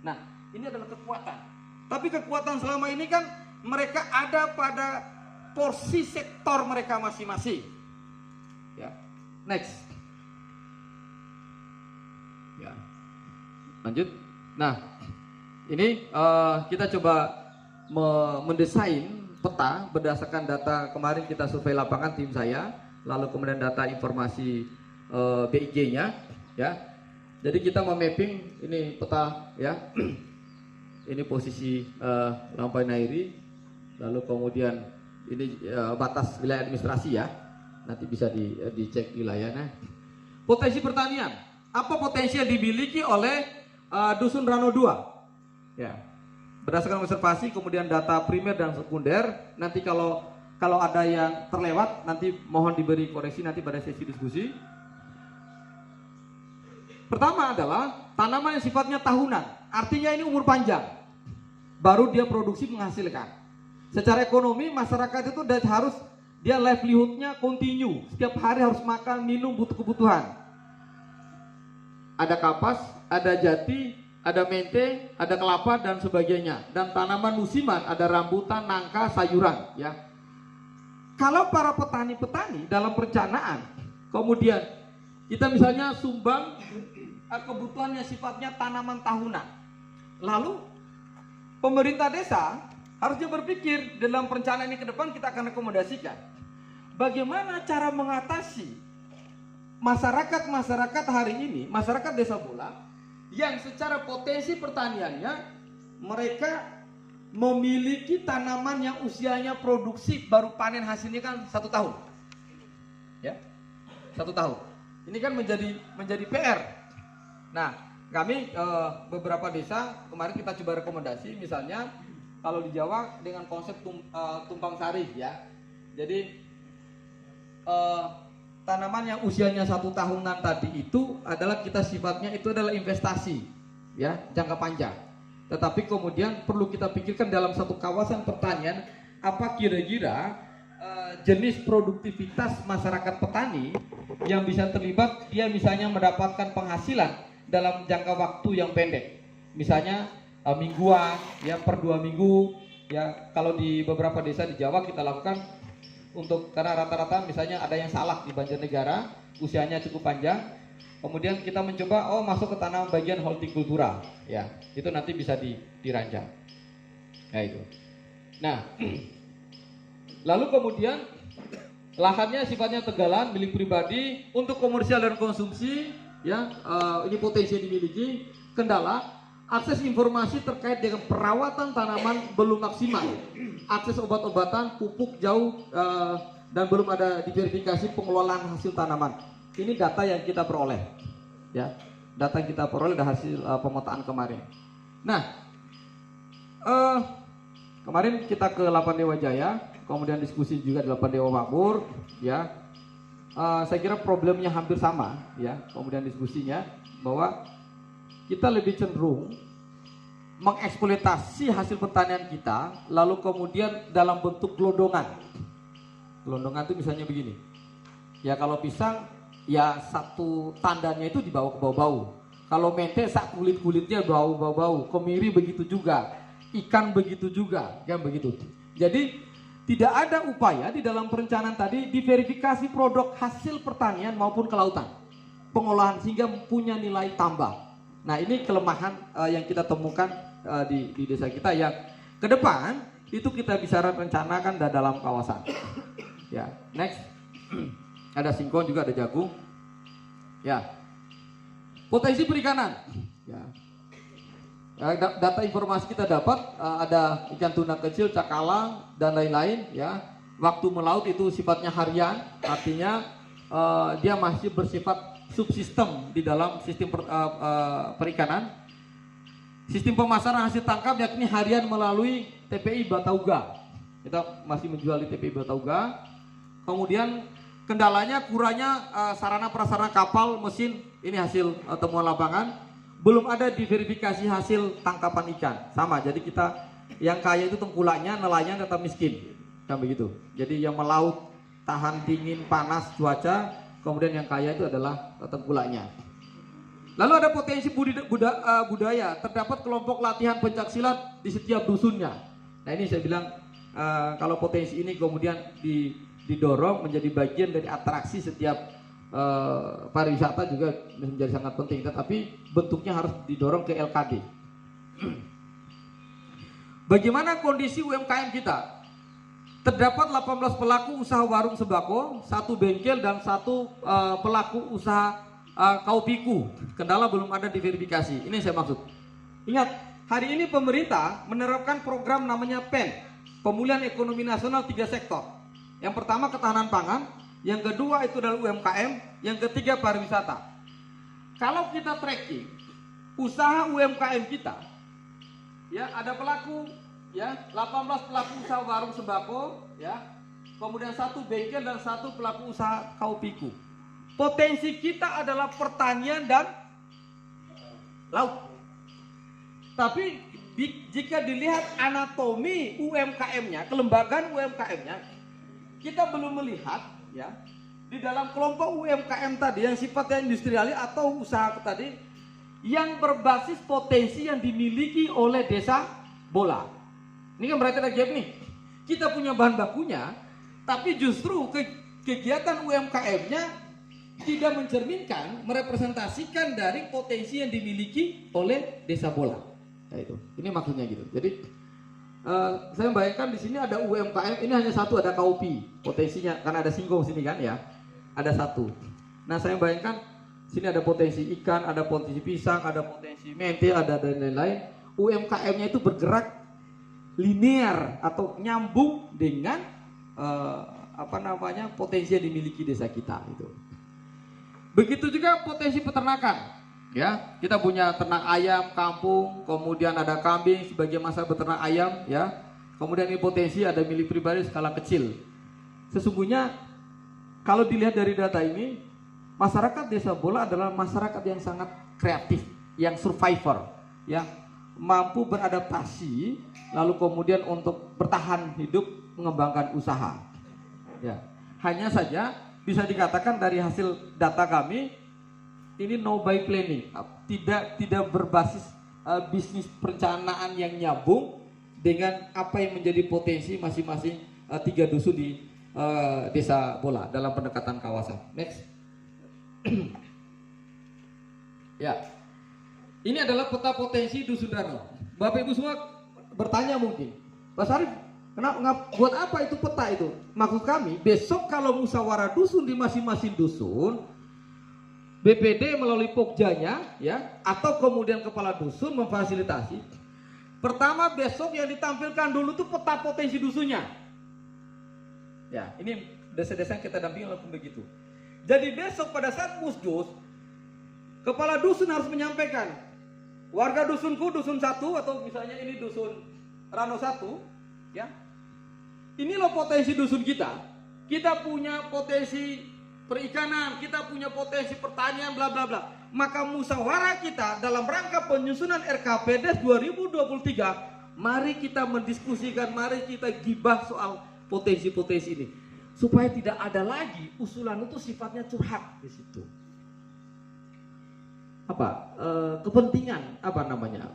Nah, ini adalah kekuatan. Tapi kekuatan selama ini kan mereka ada pada porsi sektor mereka masing-masing. Ya, next. Ya, lanjut. Nah, ini kita coba mendesain peta berdasarkan data kemarin kita survei lapangan tim saya, lalu kemudian data informasi BIG-nya, ya. Jadi kita memapping ini peta, ya. Ini posisi Lampai Nairi, lalu kemudian ini batas wilayah administrasi, ya. Nanti bisa dicek wilayahnya. Potensi pertanian. Apa potensi yang dimiliki oleh Dusun Rano 2? Ya. Berdasarkan observasi, kemudian data primer dan sekunder. Nanti kalau ada yang terlewat, nanti mohon diberi koreksi nanti pada sesi diskusi. Pertama adalah tanaman yang sifatnya tahunan, artinya ini umur panjang, baru dia produksi menghasilkan. Secara ekonomi masyarakat itu harus dia livelihoodnya continue, setiap hari harus makan, minum, butuh kebutuhan. Ada kapas, ada jati, ada mente, ada kelapa dan sebagainya. Dan tanaman musiman ada rambutan, nangka, sayuran, ya. Kalau para petani-petani dalam perencanaan, kemudian kita misalnya sumbang kebutuhannya sifatnya tanaman tahunan. Lalu pemerintah desa harusnya berpikir dalam perencanaan ini ke depan kita akan rekomendasikan bagaimana cara mengatasi masyarakat hari ini, masyarakat desa bola yang secara potensi pertaniannya mereka memiliki tanaman yang usianya produksi baru panen hasilnya kan 1 tahun, ya, 1 tahun. Ini kan menjadi PR. Nah, kami beberapa desa kemarin kita coba rekomendasi, misalnya kalau di Jawa dengan konsep tumpang sari, ya. Jadi tanaman yang usianya 1 tahunan tadi itu adalah kita sifatnya itu adalah investasi, ya, jangka panjang. Tetapi kemudian perlu kita pikirkan dalam satu kawasan pertanian apa kira-kira jenis produktivitas masyarakat petani yang bisa terlibat dia misalnya mendapatkan penghasilan dalam jangka waktu yang pendek. Misalnya mingguan, ya, per 2 minggu, ya. Kalau di beberapa desa di Jawa kita lakukan karena rata-rata misalnya ada yang salak di Banjarnegara, usianya cukup panjang, kemudian kita mencoba masuk ke tanaman bagian hortikultura, ya, itu nanti bisa dirancang. Nah itu. Nah, lalu kemudian lahannya sifatnya tegalan milik pribadi untuk komersial dan konsumsi, ya, ini potensi yang dimiliki. Kendala akses informasi terkait dengan perawatan tanaman belum maksimal, akses obat-obatan, pupuk jauh, dan belum ada diverifikasi pengelolaan hasil tanaman. Ini data yang kita peroleh, ya, data yang kita peroleh dari hasil pemetaan kemarin. Nah, kemarin kita ke Lapan Dewa Jaya, kemudian diskusi juga di Lapan Dewa Makmur, ya. Saya kira problemnya hampir sama, ya. Kemudian diskusinya bahwa kita lebih cenderung mengeksploitasi hasil pertanian kita, lalu kemudian dalam bentuk gelondongan. Gelondongan itu misalnya begini, ya, kalau pisang, ya, satu tandanya itu dibawa ke bau-bau. Kalau mente, sak kulit-kulitnya bau-bau. Kemiri begitu juga, ikan begitu juga, kan begitu. Jadi tidak ada upaya di dalam perencanaan tadi diverifikasi produk hasil pertanian maupun kelautan, pengolahan sehingga punya nilai tambah. Nah, ini kelemahan yang kita temukan di desa kita yang ke depan itu kita bisa rencanakan dalam kawasan. Ya, next. Ada singkong juga, ada jagung. Ya. Potensi perikanan. Ya. Data informasi kita dapat ada ikan tuna kecil, cakalang dan lain-lain, ya. Waktu melaut itu sifatnya harian, artinya dia masih bersifat subsistem di dalam sistem perikanan. Sistem pemasaran hasil tangkap yakni harian melalui TPI Batauga. Kita masih menjual di TPI Batauga. Kemudian kendalanya kurangnya sarana prasarana kapal, mesin, ini hasil temuan lapangan. Belum ada diverifikasi hasil tangkapan ikan. Sama, jadi kita yang kaya itu tengkulaknya, nelayan tetap miskin. Kan begitu. Jadi yang melaut tahan dingin, panas, cuaca, kemudian yang kaya itu adalah tengkulaknya. Lalu ada potensi budaya, terdapat kelompok latihan pencaksilat di setiap dusunnya. Nah ini saya bilang kalau potensi ini kemudian didorong menjadi bagian dari atraksi setiap pariwisata juga menjadi sangat penting. Tetapi bentuknya harus didorong ke LKD. Bagaimana kondisi UMKM kita? Terdapat 18 pelaku usaha warung sembako, 1 bengkel dan 1 pelaku usaha kaupiku. Kendala belum ada diverifikasi. Ini yang saya maksud. Ingat, hari ini pemerintah menerapkan program namanya PEN, Pemulihan Ekonomi Nasional 3 sektor. Yang pertama ketahanan pangan, yang kedua itu adalah UMKM, yang ketiga pariwisata. Kalau kita tracking usaha UMKM kita, ya ada pelaku, ya 18 pelaku usaha warung sembako, ya kemudian 1 bengkel dan 1 pelaku usaha kaupiku. Potensi kita adalah pertanian dan laut. Tapi jika dilihat anatomi UMKM-nya, kelembagaan UMKM-nya, kita belum melihat ya di dalam kelompok UMKM tadi yang sifatnya industrialis atau usaha tadi yang berbasis potensi yang dimiliki oleh desa bola. Ini kan berarti ada gap nih. Kita punya bahan bakunya, tapi justru kegiatan UMKM-nya tidak mencerminkan, merepresentasikan dari potensi yang dimiliki oleh desa bola. Nah, itu. Ini maksudnya gitu. Jadi saya bayangkan di sini ada UMKM, ini hanya 1, ada kaupi potensinya, karena ada singkong sini kan ya, ada 1. Nah saya bayangkan sini ada potensi ikan, ada potensi pisang, ada potensi mente, ada dan lain-lain. UMKM-nya itu bergerak linear atau nyambung dengan potensi yang dimiliki desa kita itu. Begitu juga potensi peternakan, ya kita punya ternak ayam kampung, kemudian ada kambing sebagai masa beternak ayam, ya kemudian ini potensi ada milik pribadi skala kecil. Sesungguhnya kalau dilihat dari data ini, masyarakat desa bola adalah masyarakat yang sangat kreatif, yang survivor, ya mampu beradaptasi, lalu kemudian untuk bertahan hidup mengembangkan usaha. Ya hanya saja bisa dikatakan dari hasil data kami ini no by planning, tidak berbasis bisnis perencanaan yang nyambung dengan apa yang menjadi potensi masing-masing 3 dusun di desa bola dalam pendekatan kawasan. Next. Ya, ini adalah peta potensi dusun danau. Bapak Ibu semua bertanya mungkin, Pak Sarif, buat apa itu peta itu? Maksud kami, besok kalau musyawarah dusun di masing-masing dusun, BPD melalui Pokjanya, ya, atau kemudian kepala dusun memfasilitasi. Pertama besok yang ditampilkan dulu tuh peta potensi dusunnya. Ya, ini desa-desa yang kita dampingi langsung begitu. Jadi besok pada saat musdus, kepala dusun harus menyampaikan, warga dusunku dusun 1 atau misalnya ini dusun Rano 1, ya. Ini loh potensi dusun kita. Kita punya potensi perikanan, kita punya potensi pertanian, bla bla bla. Maka musyawarah kita dalam rangka penyusunan RKPD 2023, mari kita mendiskusikan, mari kita gibah soal potensi-potensi ini, supaya tidak ada lagi usulan itu sifatnya curhat di situ. Kepentingan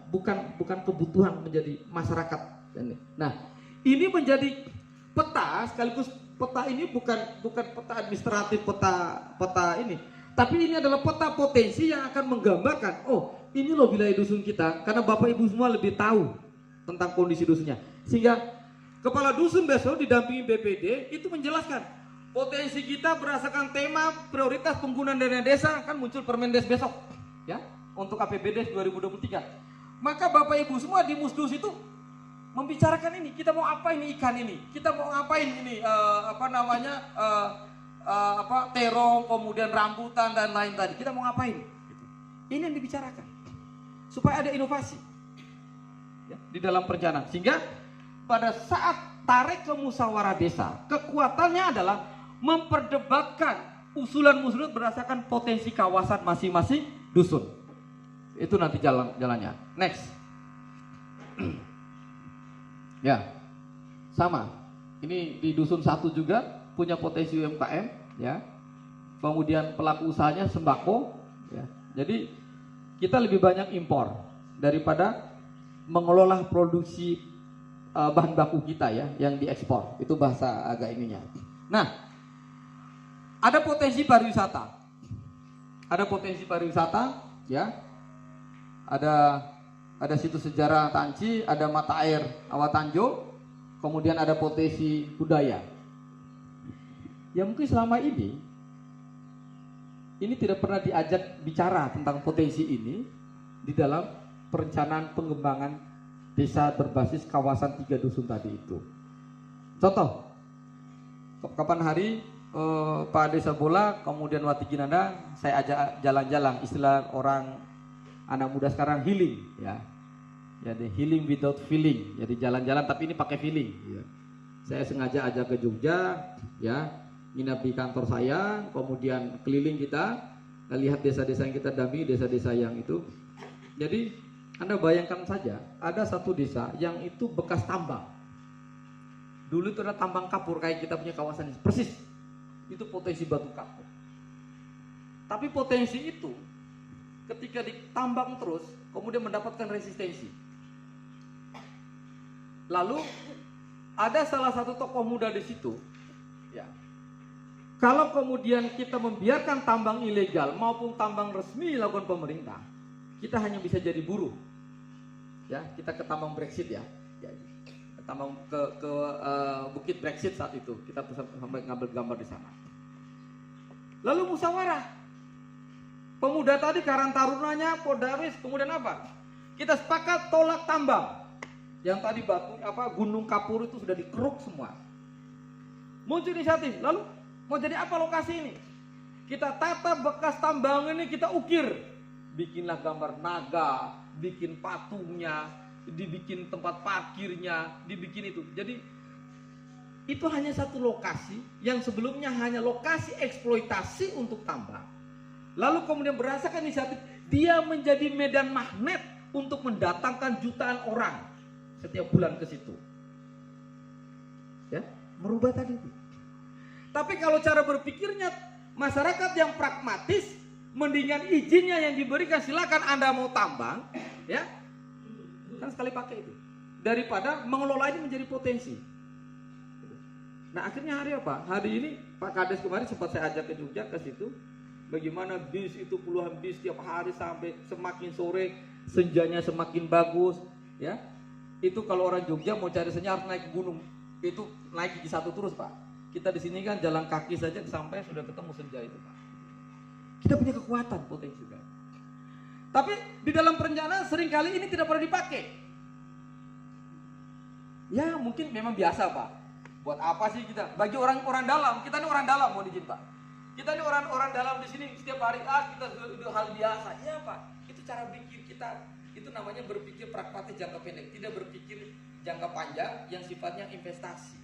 bukan kebutuhan menjadi masyarakat. Nah, ini menjadi peta sekaligus peta ini bukan peta administratif, peta ini, tapi ini adalah peta potensi yang akan menggambarkan, oh ini loh wilayah dusun kita, karena Bapak Ibu semua lebih tahu tentang kondisi dusunnya, sehingga kepala dusun besok didampingi BPD itu menjelaskan potensi kita berdasarkan tema prioritas penggunaan dana desa, kan muncul Permendes besok ya untuk APBD 2023. Maka Bapak Ibu semua di Musdus itu membicarakan ini, kita mau apa ini ikan ini, kita mau ngapain ini terong, kemudian rambutan dan lain tadi, kita mau ngapain, ini yang dibicarakan supaya ada inovasi. ya, di dalam perencanaan. Sehingga pada saat tarik ke musyawarah desa, kekuatannya adalah memperdebatkan usulan-usulan berdasarkan potensi kawasan masing-masing dusun. Itu nanti jalannya. Next. Ya, sama. Ini di dusun 1 juga punya potensi UMKM, ya. Kemudian pelaku usahanya sembako, ya. Jadi kita lebih banyak impor daripada mengelola produksi bahan baku kita, ya, yang diekspor. Itu bahasa agak ininya. Nah, ada potensi pariwisata. Ada potensi pariwisata, ya. Ada situs sejarah Tanci, ada mata air Awatanjo, kemudian ada potensi budaya. Ya mungkin selama ini tidak pernah diajak bicara tentang potensi ini di dalam perencanaan pengembangan desa berbasis kawasan 3 dusun tadi itu. Contoh, kapan hari Pak Desa Bola kemudian Wati Ginanda saya ajak jalan-jalan, istilah orang anak muda sekarang healing, ya. Jadi healing without feeling. Jadi jalan-jalan tapi ini pakai feeling, ya. Saya sengaja ajak ke Jogja, ya. Nginap di kantor saya, kemudian keliling kita, lihat desa-desa yang kita dampingi, desa-desa yang itu. Jadi Anda bayangkan saja, ada satu desa yang itu bekas tambang. Dulu itu ada tambang kapur kayak kita punya kawasan ini, persis. Itu potensi batu kapur. Tapi potensi itu ketika ditambang terus, kemudian mendapatkan resistensi. Lalu ada salah satu tokoh muda di situ, ya. Kalau kemudian kita membiarkan tambang ilegal maupun tambang resmi dilakukan pemerintah, kita hanya bisa jadi buruh. Ya, kita ke tambang Brexit, ya. Tambang ke bukit Brexit saat itu. Kita sampai ngambil gambar di sana. Lalu musyawarah. Pemuda tadi Karang Tarunanya, Podawis, kemudian apa? Kita sepakat tolak tambang. Yang tadi Gunung Kapur itu sudah dikeruk semua. Muncul inisiatif. Lalu mau jadi apa lokasi ini? Kita tata bekas tambang ini, kita ukir. Bikinlah gambar naga, bikin patungnya, dibikin tempat parkirnya, dibikin itu. Jadi itu hanya satu lokasi yang sebelumnya hanya lokasi eksploitasi untuk tambang. Lalu kemudian berdasarkan inisiatif, dia menjadi medan magnet untuk mendatangkan jutaan orang setiap bulan ke situ. Ya, merubah tadi itu. Tapi kalau cara berpikirnya masyarakat yang pragmatis, mendingan izinnya yang diberikan, silakan Anda mau tambang, ya, kan sekali pakai itu, daripada mengelola ini menjadi potensi. Nah akhirnya hari apa? Hari ini Pak Kades kemarin sempat saya ajak ke Jogja ke situ, bagaimana bis itu puluhan bis tiap hari sampai semakin sore, senjanya semakin bagus, ya. Itu kalau orang Jogja mau cari senja harus naik ke gunung, itu naik Gigi 1 terus, Pak. Kita di sini kan jalan kaki saja sampai sudah ketemu senja itu, Pak. Kita punya kekuatan potensi, Pak. Tapi di dalam perencanaan seringkali ini tidak pernah dipakai. Ya mungkin memang biasa, Pak. Buat apa sih kita? Bagi orang-orang dalam, kita ini orang dalam mau izin, Pak. Kita ini orang-orang dalam di sini setiap hari kita itu hal biasa. Ya, Pak. Itu cara pikir kita. Itu namanya berpikir pragmatis jangka pendek, tidak berpikir jangka panjang yang sifatnya investasi.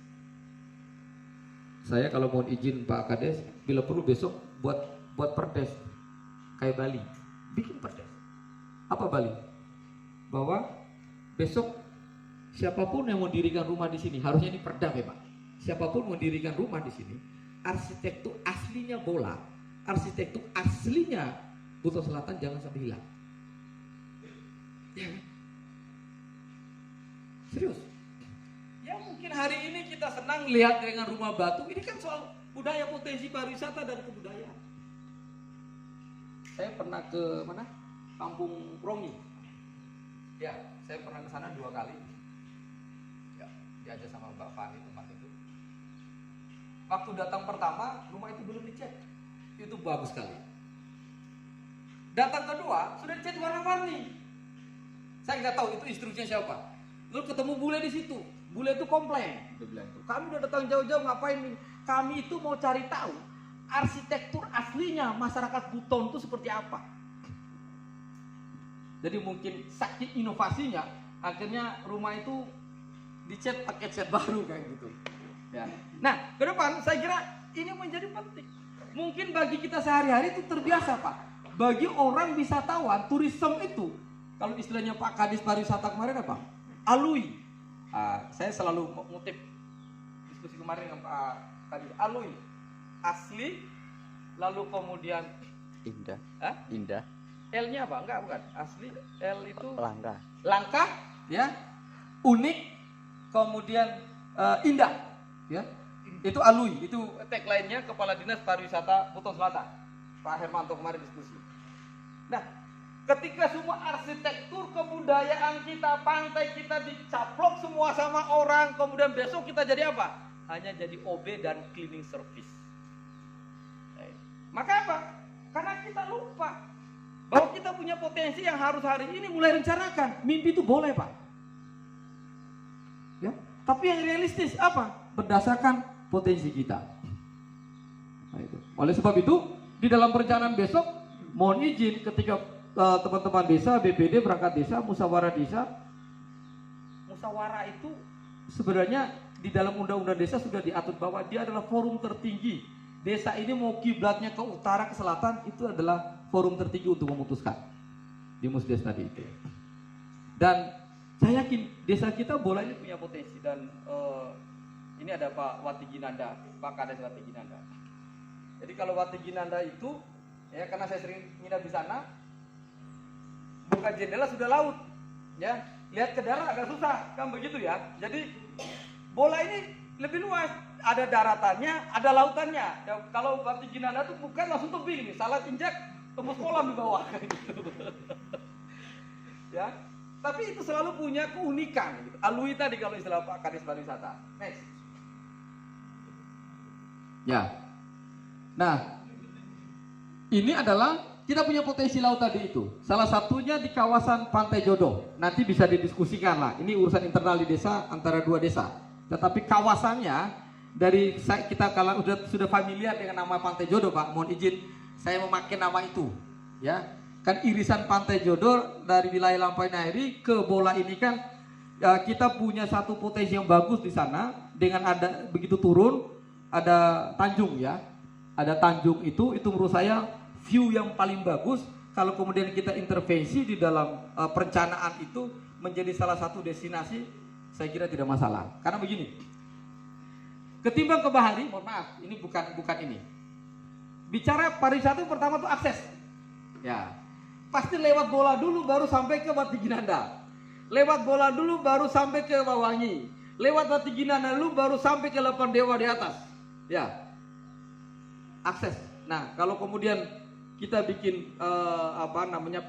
Saya kalau mohon izin Pak Kades, bila perlu besok buat perdes kayak Bali, bikin perdes. Apa Bali? Bahwa besok siapapun yang mau dirikan rumah di sini, harusnya ini perda ya Pak. Siapapun mau dirikan rumah di sini, arsitektur aslinya Bola, arsitektur aslinya Buton Selatan jangan sampai hilang. Ya, serius. Ya mungkin hari ini kita senang lihat dengan rumah batu. Ini kan soal budaya, potensi pariwisata dan kebudayaan. Saya pernah ke mana? Kampung Prongi. Ya, saya pernah ke sana 2 kali. Ya, diajak sama Mbak Fani tempat itu. Waktu datang pertama, rumah itu belum dicat. Itu bagus sekali. Datang kedua, sudah dicat warna-warni. Saya nggak tahu itu instruksinya siapa. Lalu ketemu bule di situ. Bule itu komplain, dia bilang itu. Kami udah datang jauh-jauh ngapain nih? Kami itu mau cari tahu arsitektur aslinya masyarakat Buton itu seperti apa. Jadi mungkin saking inovasinya akhirnya rumah itu dicat pakai cat baru kayak gitu. Ya. Nah, ke depan saya kira ini menjadi penting. Mungkin bagi kita sehari-hari itu terbiasa, Pak. Bagi orang wisatawan, turisme itu, kalau istilahnya Pak Kadis Pariwisata kemarin apa? Alui. Saya selalu mengutip diskusi kemarin dengan Pak Kadis. Alui, asli, lalu kemudian Indah. Hah? Indah. L-nya apa? Enggak, bukan. Asli, L itu Langka. langka, ya, unik, kemudian indah, ya. Itu alui, itu tagline-nya Kepala Dinas Pariwisata Buton Selatan, Pak Hermanto kemarin diskusi. Nah, ketika semua arsitektur kebudayaan kita, pantai kita dicaplok semua sama orang, kemudian besok kita jadi apa? Hanya jadi OB dan cleaning service. Maka apa? Karena kita lupa bahwa kita punya potensi yang harus hari ini mulai rencanakan. Mimpi itu boleh, Pak. Ya, tapi yang realistis apa? Berdasarkan potensi kita. Nah, itu. Oleh sebab itu, di dalam perencanaan besok, mohon izin ketika teman-teman desa, BPD, perangkat desa, musyawarah desa. Musyawarah itu sebenarnya di dalam undang-undang desa sudah diatur bahwa dia adalah forum tertinggi. Desa ini mau kiblatnya ke utara, ke selatan, itu adalah forum tertinggi untuk memutuskan di Musdes tadi itu. Dan saya yakin desa kita bola ini punya potensi. Dan ini ada Pak Wati Ginanda, Pak Kades Wati Ginanda. Jadi kalau Wati Ginanda itu, ya karena saya sering nginap di sana, buka jendela sudah laut, ya lihat ke darat agak susah, kan begitu ya. Jadi bola ini lebih luas, ada daratannya, ada lautannya. Ya, kalau Wati Ginanda itu bukan langsung tebing nih, salah injak tembus kolam di bawah kayak gitu. Ya, tapi itu selalu punya keunikan. Gitu. Alui tadi kalau istilah Pak Kadis Pariwisata. Next. Ya, nah ini adalah kita punya potensi laut tadi itu. Salah satunya di kawasan Pantai Jodoh. Nanti bisa didiskusikan lah. Ini urusan internal di desa antara dua desa. Tetapi kawasannya dari kita kalau sudah familiar dengan nama Pantai Jodoh, Pak. Mohon izin saya memakai nama itu. Ya, kan irisan Pantai Jodoh dari wilayah Lampai Nahri ke bola ini kan ya, kita punya satu potensi yang bagus di sana dengan ada begitu turun ada tanjung ya. Ada tanjung itu menurut saya view yang paling bagus kalau kemudian kita intervensi di dalam perencanaan itu menjadi salah satu destinasi, saya kira tidak masalah. Karena begini, ketimbang ke bahari, mohon maaf, ini bukan ini. Bicara pariwisata pertama itu akses. Ya, pasti lewat bola dulu baru sampai ke Wati Ginanda. Lewat bola dulu baru sampai ke Bawangi. Lewat Wati Ginanda dulu baru sampai ke Lapan Dewa di atas. Ya, akses. Nah, kalau kemudian kita bikin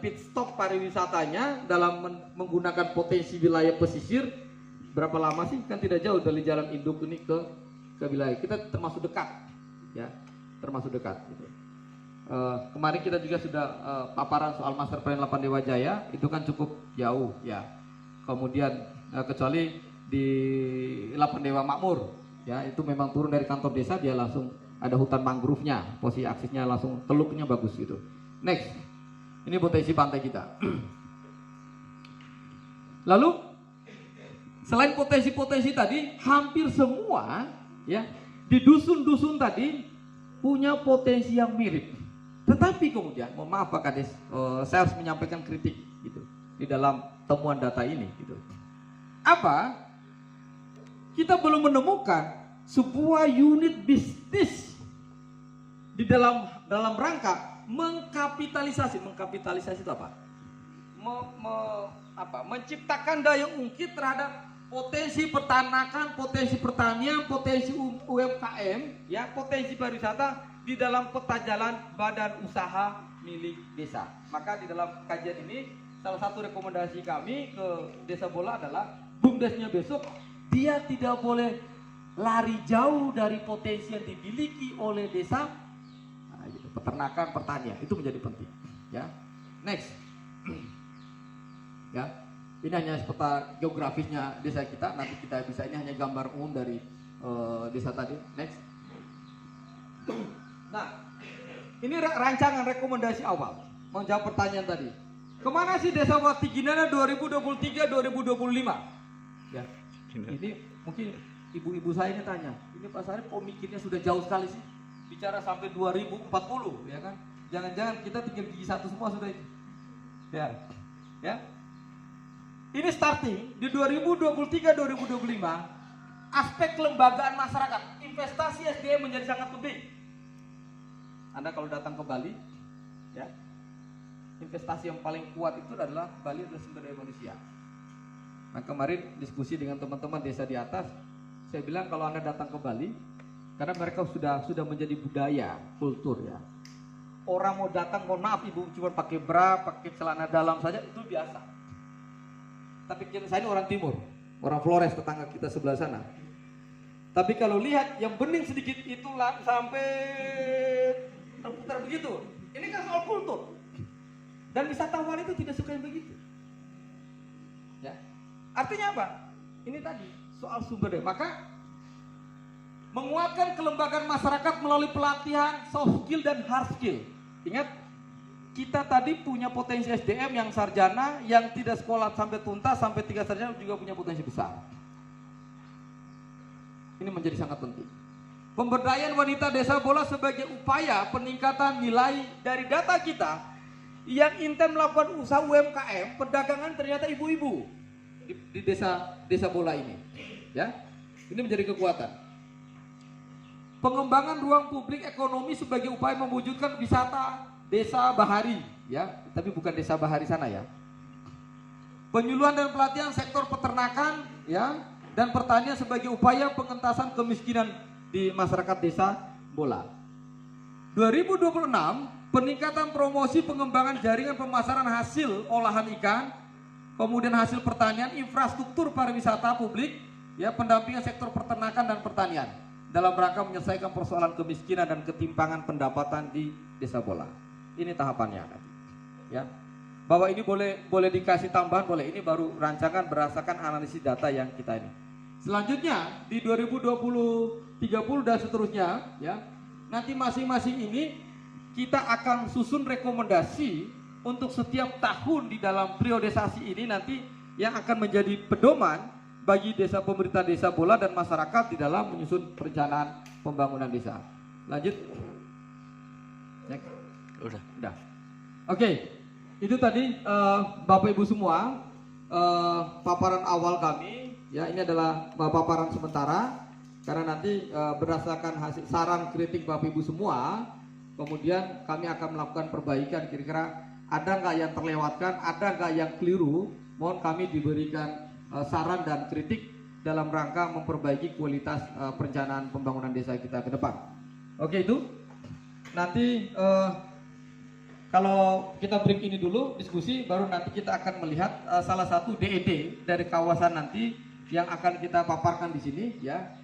pit stop pariwisatanya dalam menggunakan potensi wilayah pesisir, berapa lama sih? Kan tidak jauh dari Jalan Induk ini ke wilayah. Kita termasuk dekat, ya, termasuk dekat. Gitu. Kemarin kita juga sudah paparan soal master plan Lapan Dewa Jaya, itu kan cukup jauh, ya. Kemudian kecuali di Lapan Dewa Makmur, ya, itu memang turun dari kantor desa dia langsung ada hutan mangrove-nya, posisi aksesnya langsung teluknya bagus gitu. Next, ini potensi pantai kita. Lalu selain potensi-potensi tadi, hampir semua ya di dusun-dusun tadi punya potensi yang mirip. Tetapi kemudian, mohon maaf Pak Kades, saya harus menyampaikan kritik gitu di dalam temuan data ini gitu. Apa? Kita belum menemukan sebuah unit bisnis di dalam rangka mengkapitalisasi itu apa? Menciptakan daya ungkit terhadap potensi peternakan, potensi pertanian, potensi UMKM, ya, potensi pariwisata di dalam peta jalan badan usaha milik desa. Maka di dalam kajian ini salah satu rekomendasi kami ke Desa Bola adalah BUMDesnya besok dia tidak boleh lari jauh dari potensi yang dimiliki oleh desa. Nah, gitu. Peternakan, pertanian itu menjadi penting. Ya, next. Ya, ini hanya peta geografisnya desa kita. Nanti kita bisa, ini hanya gambar umum dari desa tadi. Next. Nah, ini rancangan rekomendasi awal menjawab pertanyaan tadi. Kemana sih Desa Watiginana 2023-2025? Ya, ini mungkin ibu-ibu saya ini tanya, ini Pak Sarip kok mikirnya sudah jauh sekali sih? Bicara sampai 2040, ya kan? Jangan-jangan kita tinggal gigi satu semua sudah itu. Ya. Ini starting di 2023-2025, aspek kelembagaan masyarakat, investasi SDM menjadi sangat penting. Anda kalau datang ke Bali, ya, investasi yang paling kuat itu adalah Bali adalah sumber daya manusia. Nah, kemarin diskusi dengan teman-teman desa di atas, saya bilang kalau Anda datang ke Bali, karena mereka sudah menjadi budaya, kultur ya. Orang mau datang, mohon maaf ibu, cuma pakai bra, pakai celana dalam saja itu biasa. Tapi saya ini orang timur, orang Flores, tetangga kita sebelah sana. Tapi kalau lihat yang bening sedikit itu sampai terputar begitu, ini kan soal kultur. Dan wisatawan itu tidak suka yang begitu. Ya. Artinya apa? Ini tadi soal sumber daya. Maka menguatkan kelembagaan masyarakat melalui pelatihan soft skill dan hard skill. Ingat, kita tadi punya potensi SDM yang sarjana, yang tidak sekolah sampai tuntas, sampai 3 sarjana juga punya potensi besar. Ini menjadi sangat penting. Pemberdayaan wanita desa bola sebagai upaya peningkatan nilai dari data kita yang intens melakukan usaha UMKM, perdagangan ternyata ibu-ibu di desa bola ini. Ya, ini menjadi kekuatan. Pengembangan ruang publik ekonomi sebagai upaya mewujudkan wisata desa bahari, ya, tapi bukan desa bahari sana ya. Penyuluhan dan pelatihan sektor peternakan, ya, dan pertanian sebagai upaya pengentasan kemiskinan di masyarakat desa bola. 2026 peningkatan promosi pengembangan jaringan pemasaran hasil olahan ikan, kemudian hasil pertanian, infrastruktur pariwisata publik, ya, pendampingan sektor peternakan dan pertanian dalam rangka menyelesaikan persoalan kemiskinan dan ketimpangan pendapatan di desa bola. Ini tahapannya nanti, ya. Bahwa ini boleh dikasih tambahan, boleh. Ini baru rancangan berdasarkan analisis data yang kita ini. Selanjutnya di 2020, 30 dan seterusnya, ya. Nanti masing-masing ini kita akan susun rekomendasi untuk setiap tahun di dalam priorisasi ini nanti yang akan menjadi pedoman bagi desa pemerintah desa bola dan masyarakat di dalam menyusun perencanaan pembangunan desa. Lanjut. Udah. Oke. Itu tadi Bapak Ibu semua paparan awal kami. Ya, ini adalah paparan sementara karena nanti berdasarkan hasil saran kritik Bapak Ibu semua, kemudian kami akan melakukan perbaikan. Kira-kira ada nggak yang terlewatkan, ada nggak yang keliru, mohon kami diberikan saran dan kritik dalam rangka memperbaiki kualitas perencanaan pembangunan desa kita ke depan. Oke, itu nanti kalau kita break ini dulu diskusi, baru nanti kita akan melihat salah satu DED dari kawasan nanti yang akan kita paparkan di sini, ya.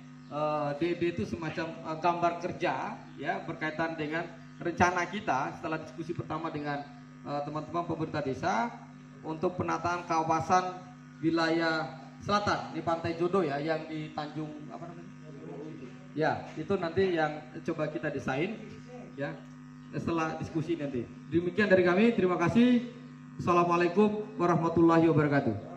DED itu semacam gambar kerja, ya, berkaitan dengan rencana kita setelah diskusi pertama dengan teman-teman pemerintah desa untuk penataan kawasan wilayah selatan di Pantai Jodoh, ya, yang di Tanjung apa namanya? Ya, itu nanti yang coba kita desain, ya, setelah diskusi nanti. Demikian dari kami, terima kasih. Assalamualaikum warahmatullahi wabarakatuh.